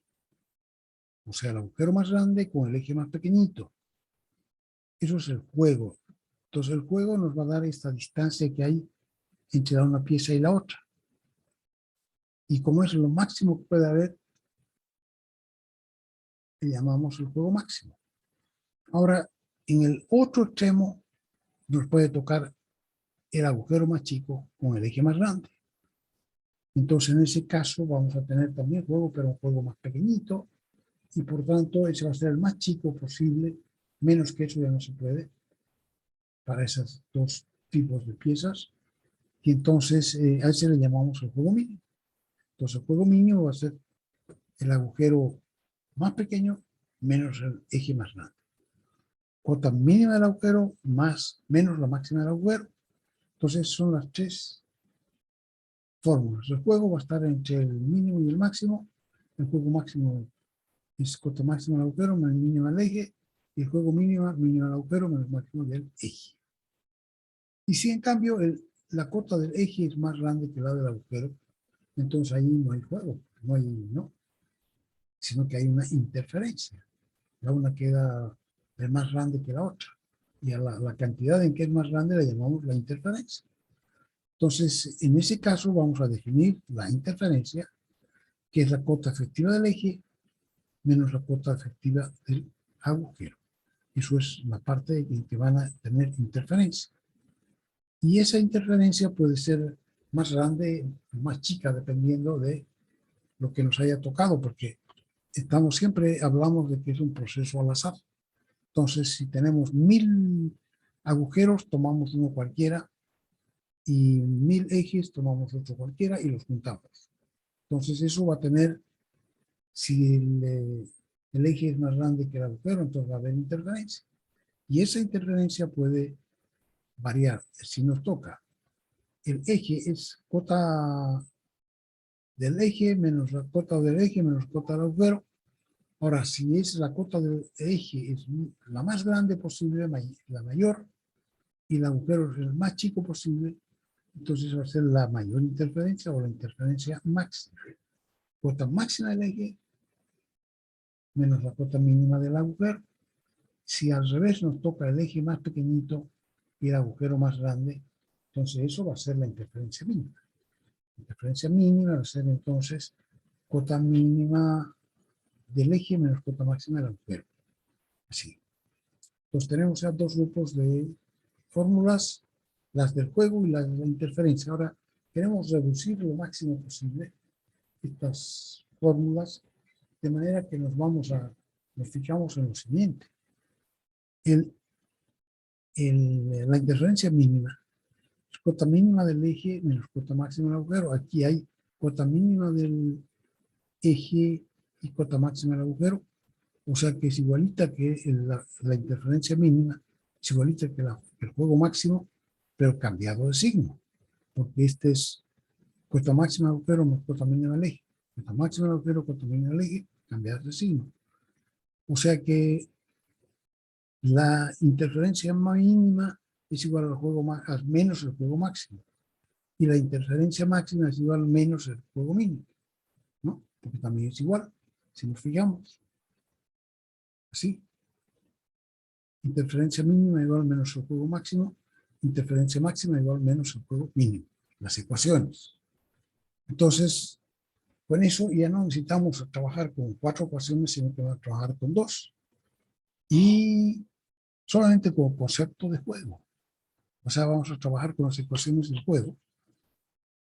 O sea, el agujero más grande con el eje más pequeñito. Eso es el juego. Entonces el juego nos va a dar esta distancia que hay entre una pieza y la otra. Y como es lo máximo que puede haber, le llamamos el juego máximo. Ahora, en el otro extremo nos puede tocar el agujero más chico con el eje más grande. Entonces en ese caso vamos a tener también juego, pero un juego más pequeñito, y por tanto ese va a ser el más chico posible, menos que eso ya no se puede para esos dos tipos de piezas, y entonces a ese le llamamos el juego mínimo. Entonces el juego mínimo va a ser el agujero más pequeño menos el eje más grande. Cota mínima del agujero menos la máxima del agujero. Entonces son las tres fórmulas. El juego va a estar entre el mínimo y el máximo. El juego máximo es cota máxima del agujero menos mínima del eje, y el juego mínima del agujero menos máximo del eje. Y si en cambio la cota del eje es más grande que la del agujero, entonces ahí no hay juego, sino que hay una interferencia. La una queda más grande que la otra, y a la cantidad en que es más grande la llamamos la interferencia. Entonces, en ese caso vamos a definir la interferencia, que es la cota efectiva del eje menos la cota efectiva del agujero. Eso es la parte en que van a tener interferencia. Y esa interferencia puede ser más grande o más chica, dependiendo de lo que nos haya tocado, porque siempre hablamos de que es un proceso al azar. Entonces, si tenemos 1000 agujeros, tomamos uno cualquiera, y 1000 ejes, tomamos otro cualquiera y los juntamos. Entonces, eso va a tener, si el eje es más grande que el agujero, entonces va a haber interferencia. Y esa interferencia puede variar. Si nos toca el eje es cota del eje menos la cota del eje menos cota del agujero. Ahora, si es la cota del eje es la más grande posible, la mayor, y el agujero es el más chico posible, entonces va a ser la mayor interferencia o la interferencia máxima. Cota máxima del eje menos la cota mínima del agujero. Si al revés nos toca el eje más pequeñito y el agujero más grande, entonces eso va a ser la interferencia mínima. La interferencia mínima va a ser entonces cota mínima del eje menos cota máxima del agujero. Así. Entonces tenemos ya dos grupos de fórmulas, las del juego y las de la interferencia. Ahora queremos reducir lo máximo posible estas fórmulas, de manera que nos fijamos en lo siguiente. La interferencia mínima es cota mínima del eje menos cota máxima del agujero. Aquí hay cota mínima del eje y cota máxima del agujero, o sea que es igualita que la interferencia mínima, es igualita que el juego máximo, pero cambiado de signo, porque este es cota máxima del agujero más cota mínima del eje. Cota máxima del agujero, cota mínima del eje, cambiadas de signo. O sea que la interferencia mínima es igual al juego menos el juego máximo, y la interferencia máxima es igual menos el juego mínimo, ¿no? Porque también es igual, si nos fijamos. Así. Interferencia mínima igual menos el juego máximo, interferencia máxima igual menos el juego mínimo. Las ecuaciones. Entonces, con eso ya no necesitamos trabajar con 4 ecuaciones, sino que vamos a trabajar con 2. Y solamente como concepto de juego. O sea, vamos a trabajar con las ecuaciones del juego.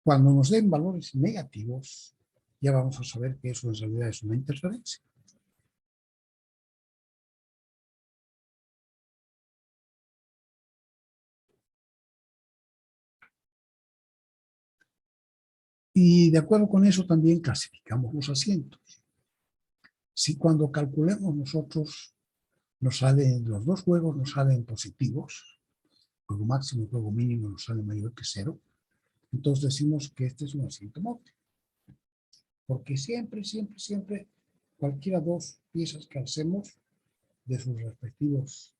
Cuando nos den valores negativos, ya vamos a saber que eso en realidad es una interferencia. Y de acuerdo con eso también clasificamos los asientos. Si cuando calculemos nosotros los dos nos salen positivos, juego máximo y juego mínimo nos sale mayor que 0, entonces decimos que este es un asiento móvil. Porque siempre, siempre, siempre, cualquiera dos piezas que hacemos de sus respectivos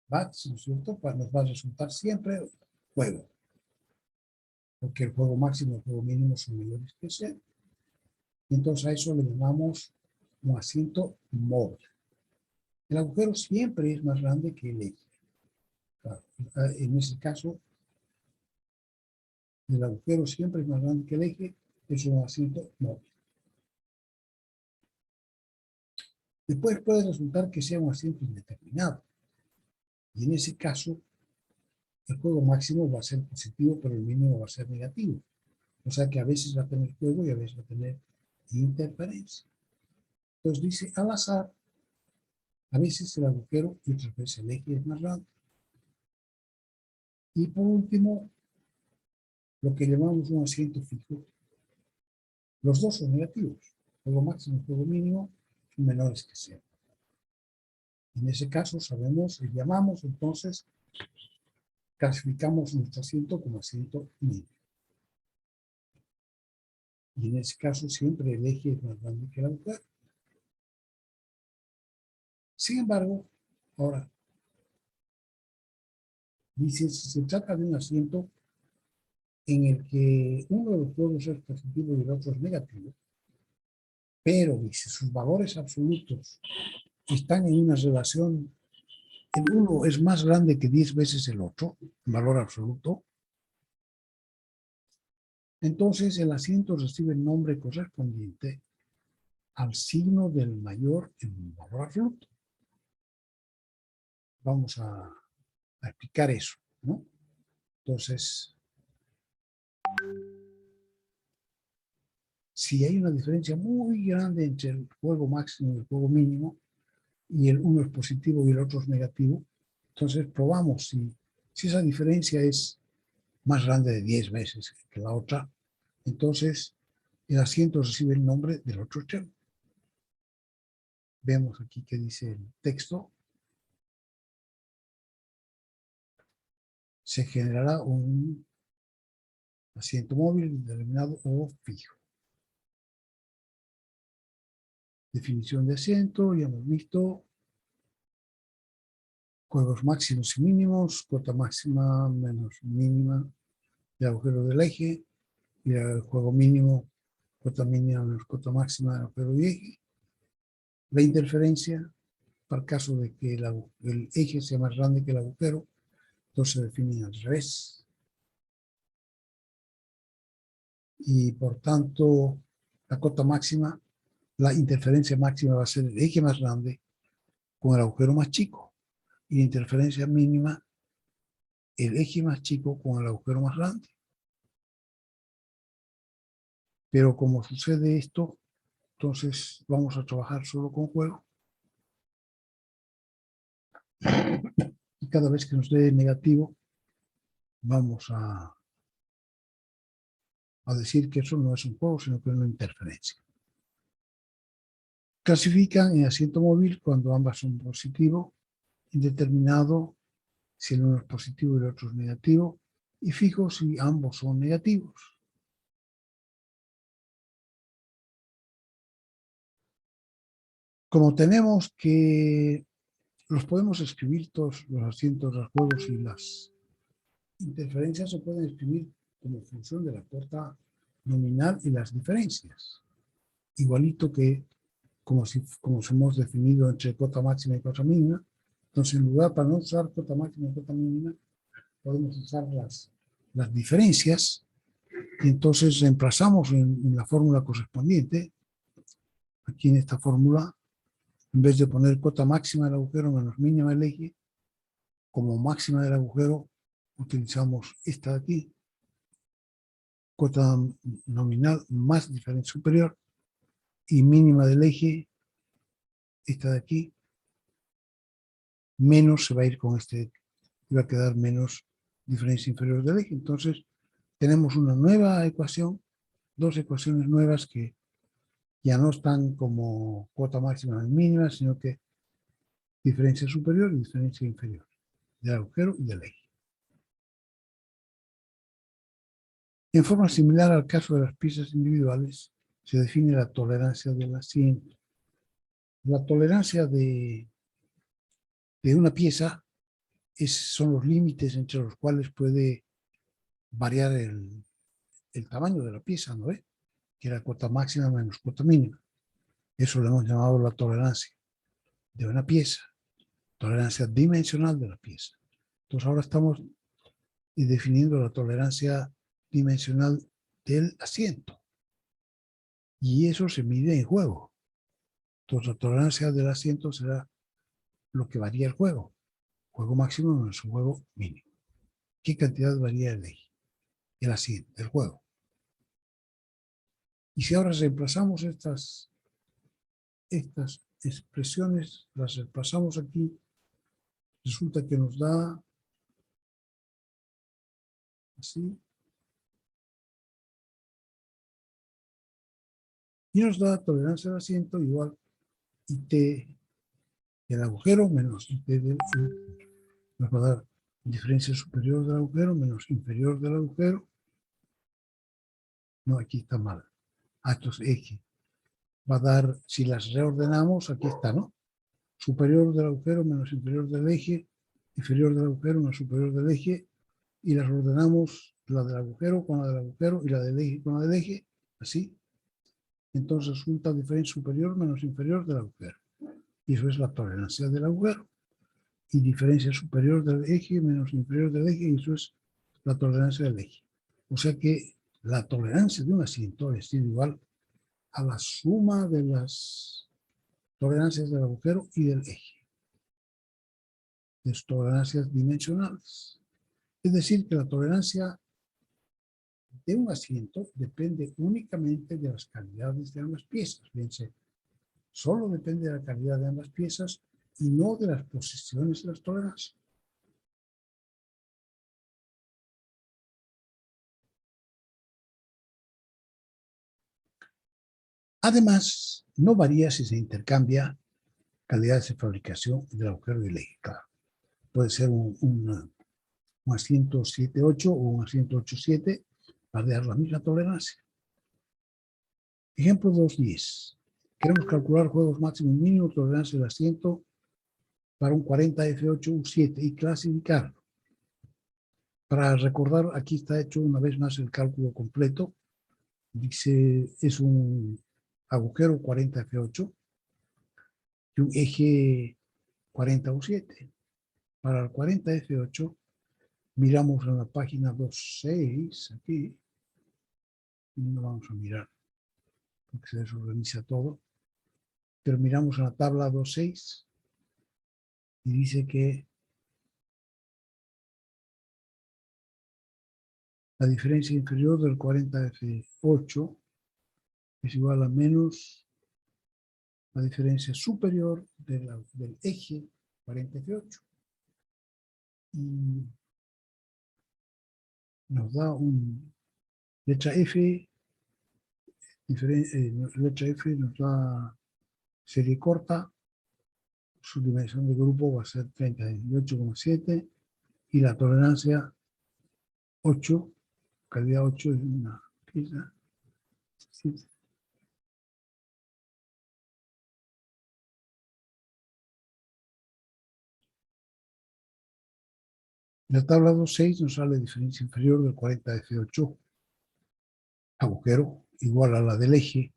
bats, ¿no es cierto? Pues nos va a resultar siempre juego. Porque el juego máximo y el juego mínimo son mayores que ese. Y entonces a eso le llamamos un asiento móvil. El agujero siempre es más grande que el eje. Claro, en ese caso, el agujero siempre es más grande que el eje, es un asiento móvil. Después puede resultar que sea un asiento indeterminado. Y en ese caso, el juego máximo va a ser positivo, pero el mínimo va a ser negativo. O sea que a veces va a tener juego y a veces va a tener interferencia. Entonces dice, al azar, a veces el agujero y otras veces el eje es más grande. Y por último, lo que llamamos un asiento fijo. Los dos son negativos. Juego máximo y juego mínimo son menores que cero. En ese caso sabemos y llamamos, entonces, clasificamos nuestro asiento como asiento mínimo. Y en ese caso siempre el eje es más grande que el agujero. Sin embargo, ahora, dice, si se trata de un asiento en el que uno de los juegos es positivo y el otro es negativo, pero dice, sus valores absolutos están en una relación, el uno es más grande que 10 veces el otro, en valor absoluto, entonces el asiento recibe el nombre correspondiente al signo del mayor en valor absoluto. Vamos a explicar eso, ¿no? Entonces, si hay una diferencia muy grande entre el juego máximo y el juego mínimo, y el uno es positivo y el otro es negativo, entonces probamos si esa diferencia es más grande de 10 veces que la otra, entonces el asiento recibe el nombre del otro extremo. Vemos aquí que dice el texto. Se generará un asiento móvil determinado o fijo. Definición de asiento, ya hemos visto. Juegos máximos y mínimos, cuota máxima menos mínima de agujero del eje, y el juego mínimo, cuota mínima menos cuota máxima de agujero del eje. La interferencia, para el caso de que el eje sea más grande que el agujero, entonces se define al revés. Y por tanto, la cota máxima, la interferencia máxima va a ser el eje más grande con el agujero más chico. Y la interferencia mínima, el eje más chico con el agujero más grande. Pero como sucede esto, entonces vamos a trabajar solo con juego. Y cada vez que nos dé negativo, vamos a decir que eso no es un juego, sino que es una interferencia. Clasifican en asiento móvil cuando ambas son positivo, indeterminado si el uno es positivo y el otro es negativo, y fijo si ambos son negativos. Como tenemos que los podemos escribir todos los asientos, los juegos y las interferencias se pueden escribir como función de la cota nominal y las diferencias. Igualito que como hemos definido entre cota máxima y cota mínima. Entonces, en lugar para no usar cota máxima y cota mínima, podemos usar las diferencias y entonces reemplazamos en la fórmula correspondiente, aquí en esta fórmula, en vez de poner cota máxima del agujero menos mínima del eje, como máxima del agujero utilizamos esta de aquí, cota nominal más diferencia superior, y mínima del eje, esta de aquí, menos se va a ir con este, y va a quedar menos diferencia inferior del eje. Entonces, tenemos una nueva ecuación, dos ecuaciones nuevas que ya no están como cuota máxima y mínima, sino que diferencia superior y diferencia inferior del agujero y del eje. En forma similar al caso de las piezas individuales, se define la tolerancia del asiento. La tolerancia de una pieza son los límites entre los cuales puede variar el tamaño de la pieza, ¿no ve? Que era cuota máxima menos cuota mínima. Eso lo hemos llamado la tolerancia de una pieza, tolerancia dimensional de la pieza. Entonces ahora estamos definiendo la tolerancia dimensional del asiento. Y eso se mide en juego. Entonces la tolerancia del asiento será lo que varía el juego. Juego máximo menos juego mínimo. ¿Qué cantidad varía el eje? El asiento, el juego. Y si ahora reemplazamos estas expresiones, las reemplazamos aquí, resulta que nos da así. Y nos da tolerancia del asiento igual IT del agujero menos IT del agujero. Nos va a dar diferencia superior del agujero menos inferior del agujero. No, aquí está mal. Esto es eje. Va a dar, si las reordenamos, aquí está, ¿no? Superior del agujero menos inferior del eje, inferior del agujero menos superior del eje, y las ordenamos la del agujero con la del agujero y la del eje con la del eje, así. Entonces resulta diferencia superior menos inferior del agujero. Y eso es la tolerancia del agujero. Y diferencia superior del eje menos inferior del eje, y eso es la tolerancia del eje. O sea que la tolerancia de un asiento es igual a la suma de las tolerancias del agujero y del eje. De tolerancias dimensionales. Es decir, que la tolerancia de un asiento depende únicamente de las calidades de ambas piezas. Fíjense, solo depende de la calidad de ambas piezas y no de las posiciones de las tolerancias. Además, no varía si se intercambia calidades de fabricación del agujero y el eje. Claro, puede ser un asiento 7.8 o un asiento 8.7 para dar la misma tolerancia. Ejemplo 2.10. Queremos calcular juegos máximos y mínimos, tolerancia del asiento para un 40 F8 U7 y clasificarlo. Para recordar, aquí está hecho una vez más el cálculo completo. Dice, es un agujero 40 F8 y un eje 40 U7. Para el 40 F8, miramos en la página 2.6, aquí, y no vamos a mirar, porque se desorganiza todo, pero miramos en la tabla 2.6 y dice que la diferencia inferior del 40F8 es igual a menos la diferencia superior del eje 40F8. Y nos da letra F, letra F nos da serie corta, su dimensión de grupo va a ser 38,7 y la tolerancia 8, calidad 8 es una pieza. En la tabla 2.6 nos sale diferencia inferior del 40F8, agujero igual a la del eje,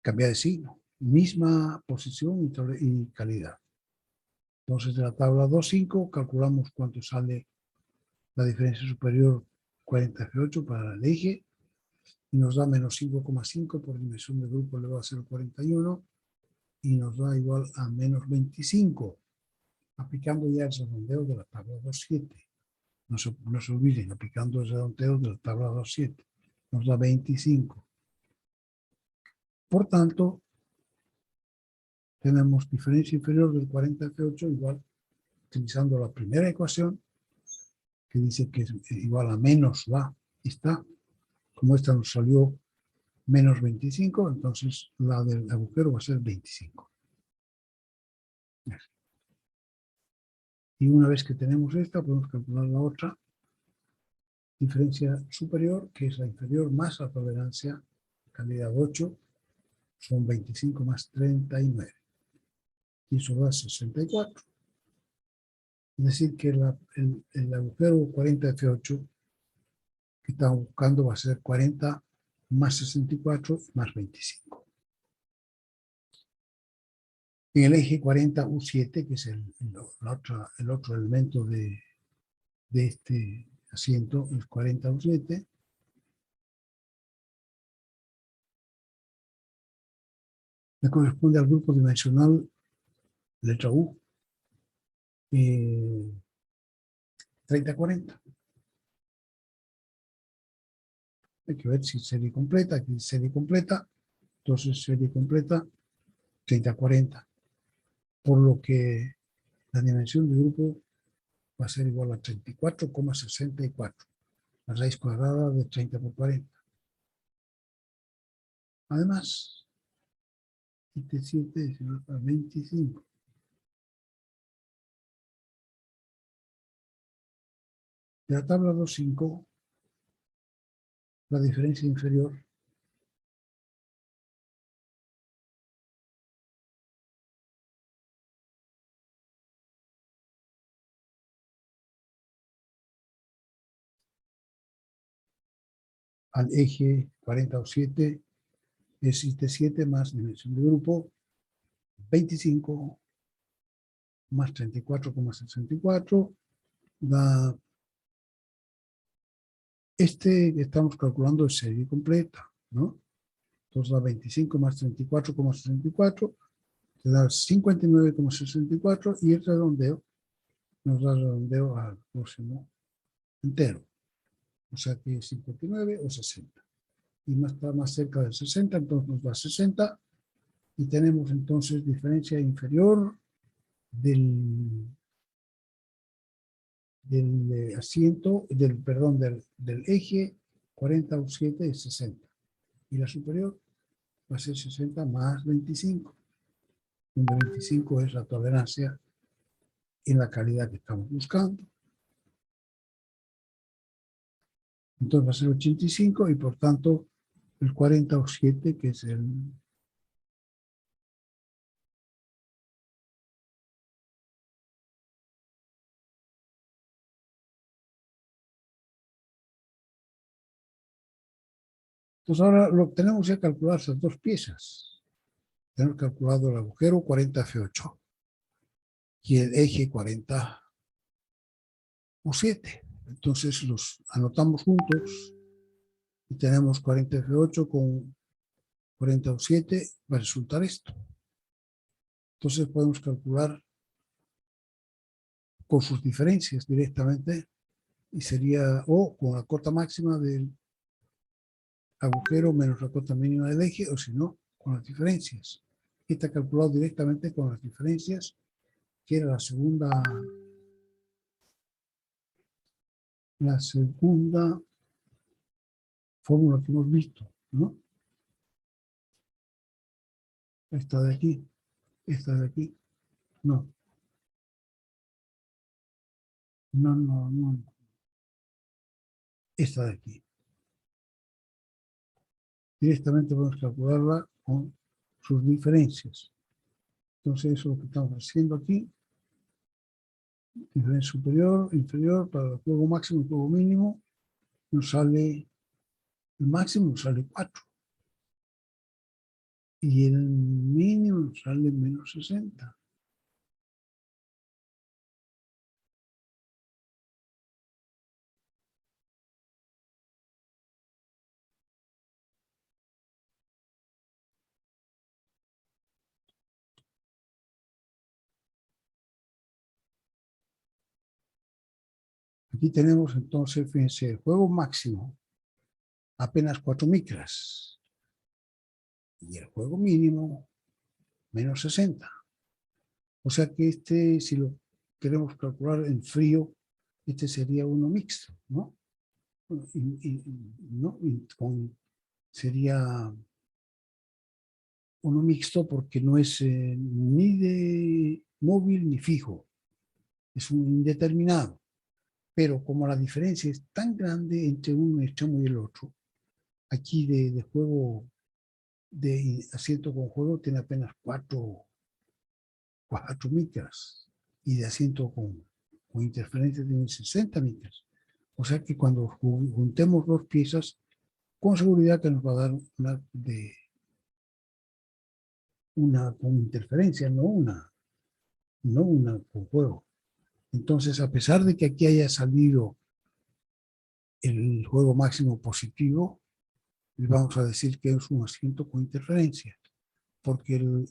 cambia de signo, misma posición y calidad. Entonces, de la tabla 2.5 calculamos cuánto sale la diferencia superior 40F8 para el eje y nos da menos 5,5 por dimensión de grupo elevado a 0,41 y nos da igual a menos 25, aplicando ya el redondeo de la tabla 2.7. No se olviden, aplicando el redondeo de la tabla 2.7. Nos da 25. Por tanto, tenemos diferencia inferior del 40F8 igual, utilizando la primera ecuación, que dice que es igual a menos la, está, como esta nos salió menos 25, entonces la del agujero va a ser 25. Y una vez que tenemos esta, podemos calcular la otra, diferencia superior, que es la inferior más la tolerancia, calidad 8, son 25 más 39. Y eso da 64. Es decir, que el agujero 40F8 que estamos buscando va a ser 40 más 64 más 25. En el eje 40U7, que es el otro elemento de este asiento, el 40U7, le corresponde al grupo dimensional letra U, 30-40. Hay que ver si serie completa, aquí serie completa, entonces serie completa 30-40, por lo que la dimensión del grupo va a ser igual a 34,64, la raíz cuadrada de 30 por 40. Además, este 7 es igual a 25. De la tabla 2.5, la diferencia inferior al eje 40U7 es este 7 más dimensión de grupo, 25 más 34,64, da este que estamos calculando es serie completa, ¿no? Entonces da 25 más 34,64, te da 59,64 y el redondeo nos da redondeo al próximo entero. O sea que 59 o 60. Y está más cerca del 60, entonces nos da 60. Y tenemos entonces diferencia inferior del asiento, del eje 40U7 es 60. Y la superior va a ser 60 más 25, donde 25 es la tolerancia en la calidad que estamos buscando. Entonces va a ser 85 y por tanto el 40U7, que es el entonces ahora lo tenemos que calcular esas dos piezas. Tenemos calculado el agujero 40F8 y el eje 40U7. Entonces los anotamos juntos y tenemos 40F8 con 40U7, va a resultar esto. Entonces podemos calcular con sus diferencias directamente y sería o con la cota máxima del agujero menos la cota mínima del eje, o si no, con las diferencias. Y está calculado directamente con las diferencias, que era la segunda fórmula que hemos visto, ¿no? Esta de aquí, esta de aquí, no. No. Esta de aquí. Directamente podemos calcularla con sus diferencias. Entonces eso es lo que estamos haciendo aquí. Diferencia superior, inferior, para el juego máximo y el juego mínimo, nos sale, el máximo nos sale 4. Y el mínimo nos sale menos 60. Aquí tenemos entonces, fíjense, el juego máximo, apenas 4 micras. Y el juego mínimo, menos 60. O sea que este, si lo queremos calcular en frío, este sería uno mixto, ¿no? Sería uno mixto porque no es ni de móvil ni fijo, es un indeterminado. pero como la diferencia es tan grande entre un extremo y el otro, aquí de juego, de asiento con juego, tiene apenas 4 micras, y de asiento con interferencia tiene 60 micras. O sea que cuando juntemos dos piezas, con seguridad que nos va a dar una con interferencia, no una con juego. Entonces, a pesar de que aquí haya salido el juego máximo positivo, le vamos a decir que es un asiento con interferencia, porque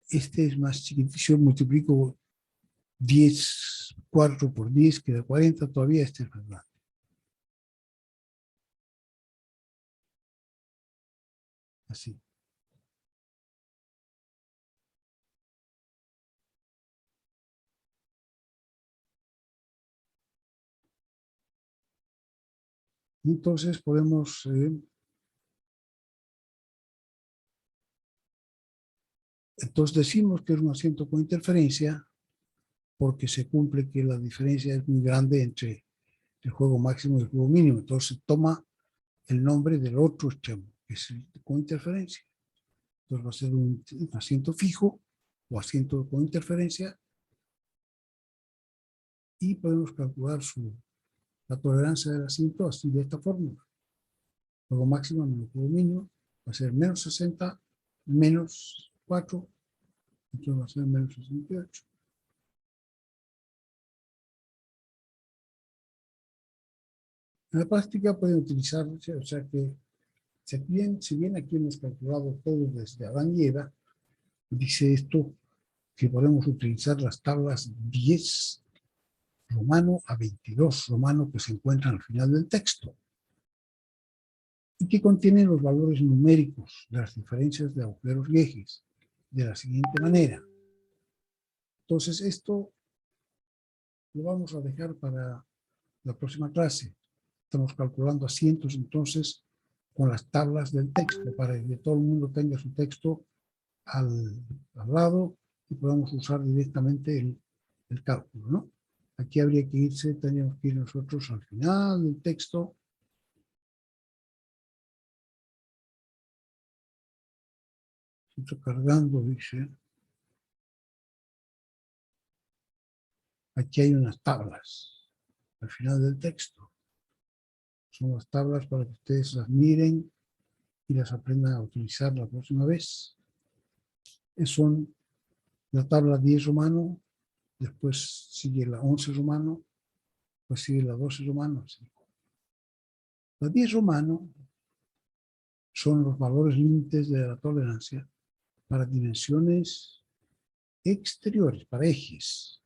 este es más chiquitito. Si yo multiplico 10, 4 por 10, queda 40, todavía este es más grande. Así. Entonces podemos entonces decimos que es un asiento con interferencia porque se cumple que la diferencia es muy grande entre el juego máximo y el juego mínimo. Entonces toma el nombre del otro extremo, que es el con interferencia. Entonces va a ser un asiento fijo o asiento con interferencia, y podemos calcular la tolerancia del asiento así, de esta forma. Juego máximo menos juego mínimo va a ser menos 60 menos 4, entonces va a ser menos 68. En la práctica pueden utilizarse, o sea que si bien aquí hemos calculado todo desde Adán y Eva, dice esto que podemos utilizar las tablas 10 romano a 22 romano que se encuentran al final del texto y que contienen los valores numéricos de las diferencias de agujeros y ejes de la siguiente manera. Entonces esto lo vamos a dejar para la próxima clase. Estamos calculando asientos entonces con las tablas del texto para que todo el mundo tenga su texto al lado y podamos usar directamente el cálculo, ¿no? Aquí habría que irse, tendríamos que ir nosotros al final del texto. Estoy cargando, dice. Aquí hay unas tablas al final del texto. Son las tablas para que ustedes las miren y las aprendan a utilizar la próxima vez. Son la tabla 10 romano, después sigue la 11 romano, pues sigue la 12 romano. Así. La 10 romano son los valores límites de la tolerancia para dimensiones exteriores, para ejes,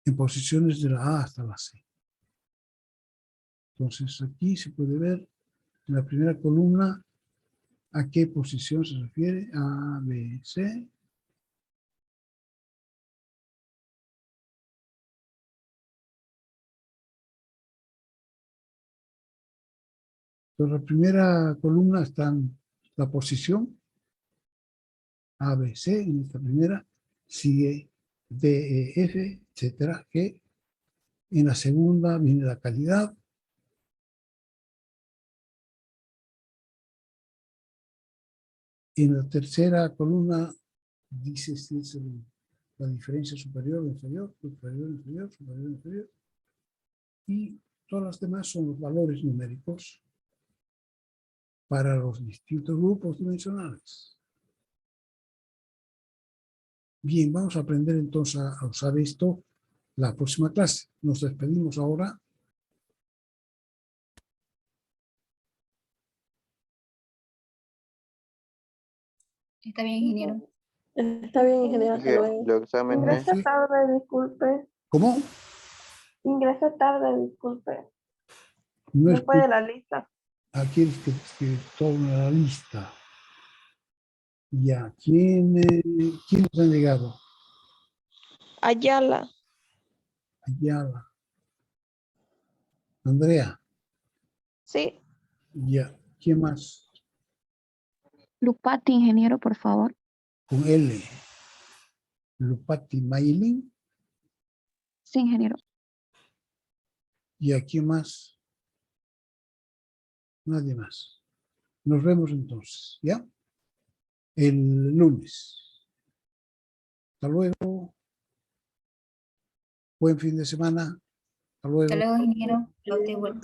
en posiciones de la A hasta la C. Entonces aquí se puede ver en la primera columna a qué posición se refiere, A, B, C. Entonces la primera columna está en la posición A, B, C, en esta primera, sigue D, E, F, etcétera, G. En la segunda viene la calidad. En la tercera columna dice si es la diferencia superior o inferior, superior, inferior, superior, inferior. Y todas las demás son los valores numéricos para los distintos grupos dimensionales. Bien, vamos a aprender entonces a usar esto la próxima clase. Nos despedimos ahora. Está bien, ingeniero. Está bien, ingeniero. Hasta luego. Los exámenes. Ingreso tarde, disculpe. ¿Cómo? Ingreso tarde, disculpe. No Después de la lista. Aquí que tome la lista. Ya, ¿quiénes han llegado? Ayala. Ayala. Andrea. Sí. Ya, ¿quién más? Lupati, ingeniero, por favor. Con L. Lupati Maylin. Sí, ingeniero. ¿Y aquí más? Nadie más. Nos vemos entonces, ¿ya? El lunes. Hasta luego. Buen fin de semana. Hasta luego. Hasta luego, ingeniero. A usted igual.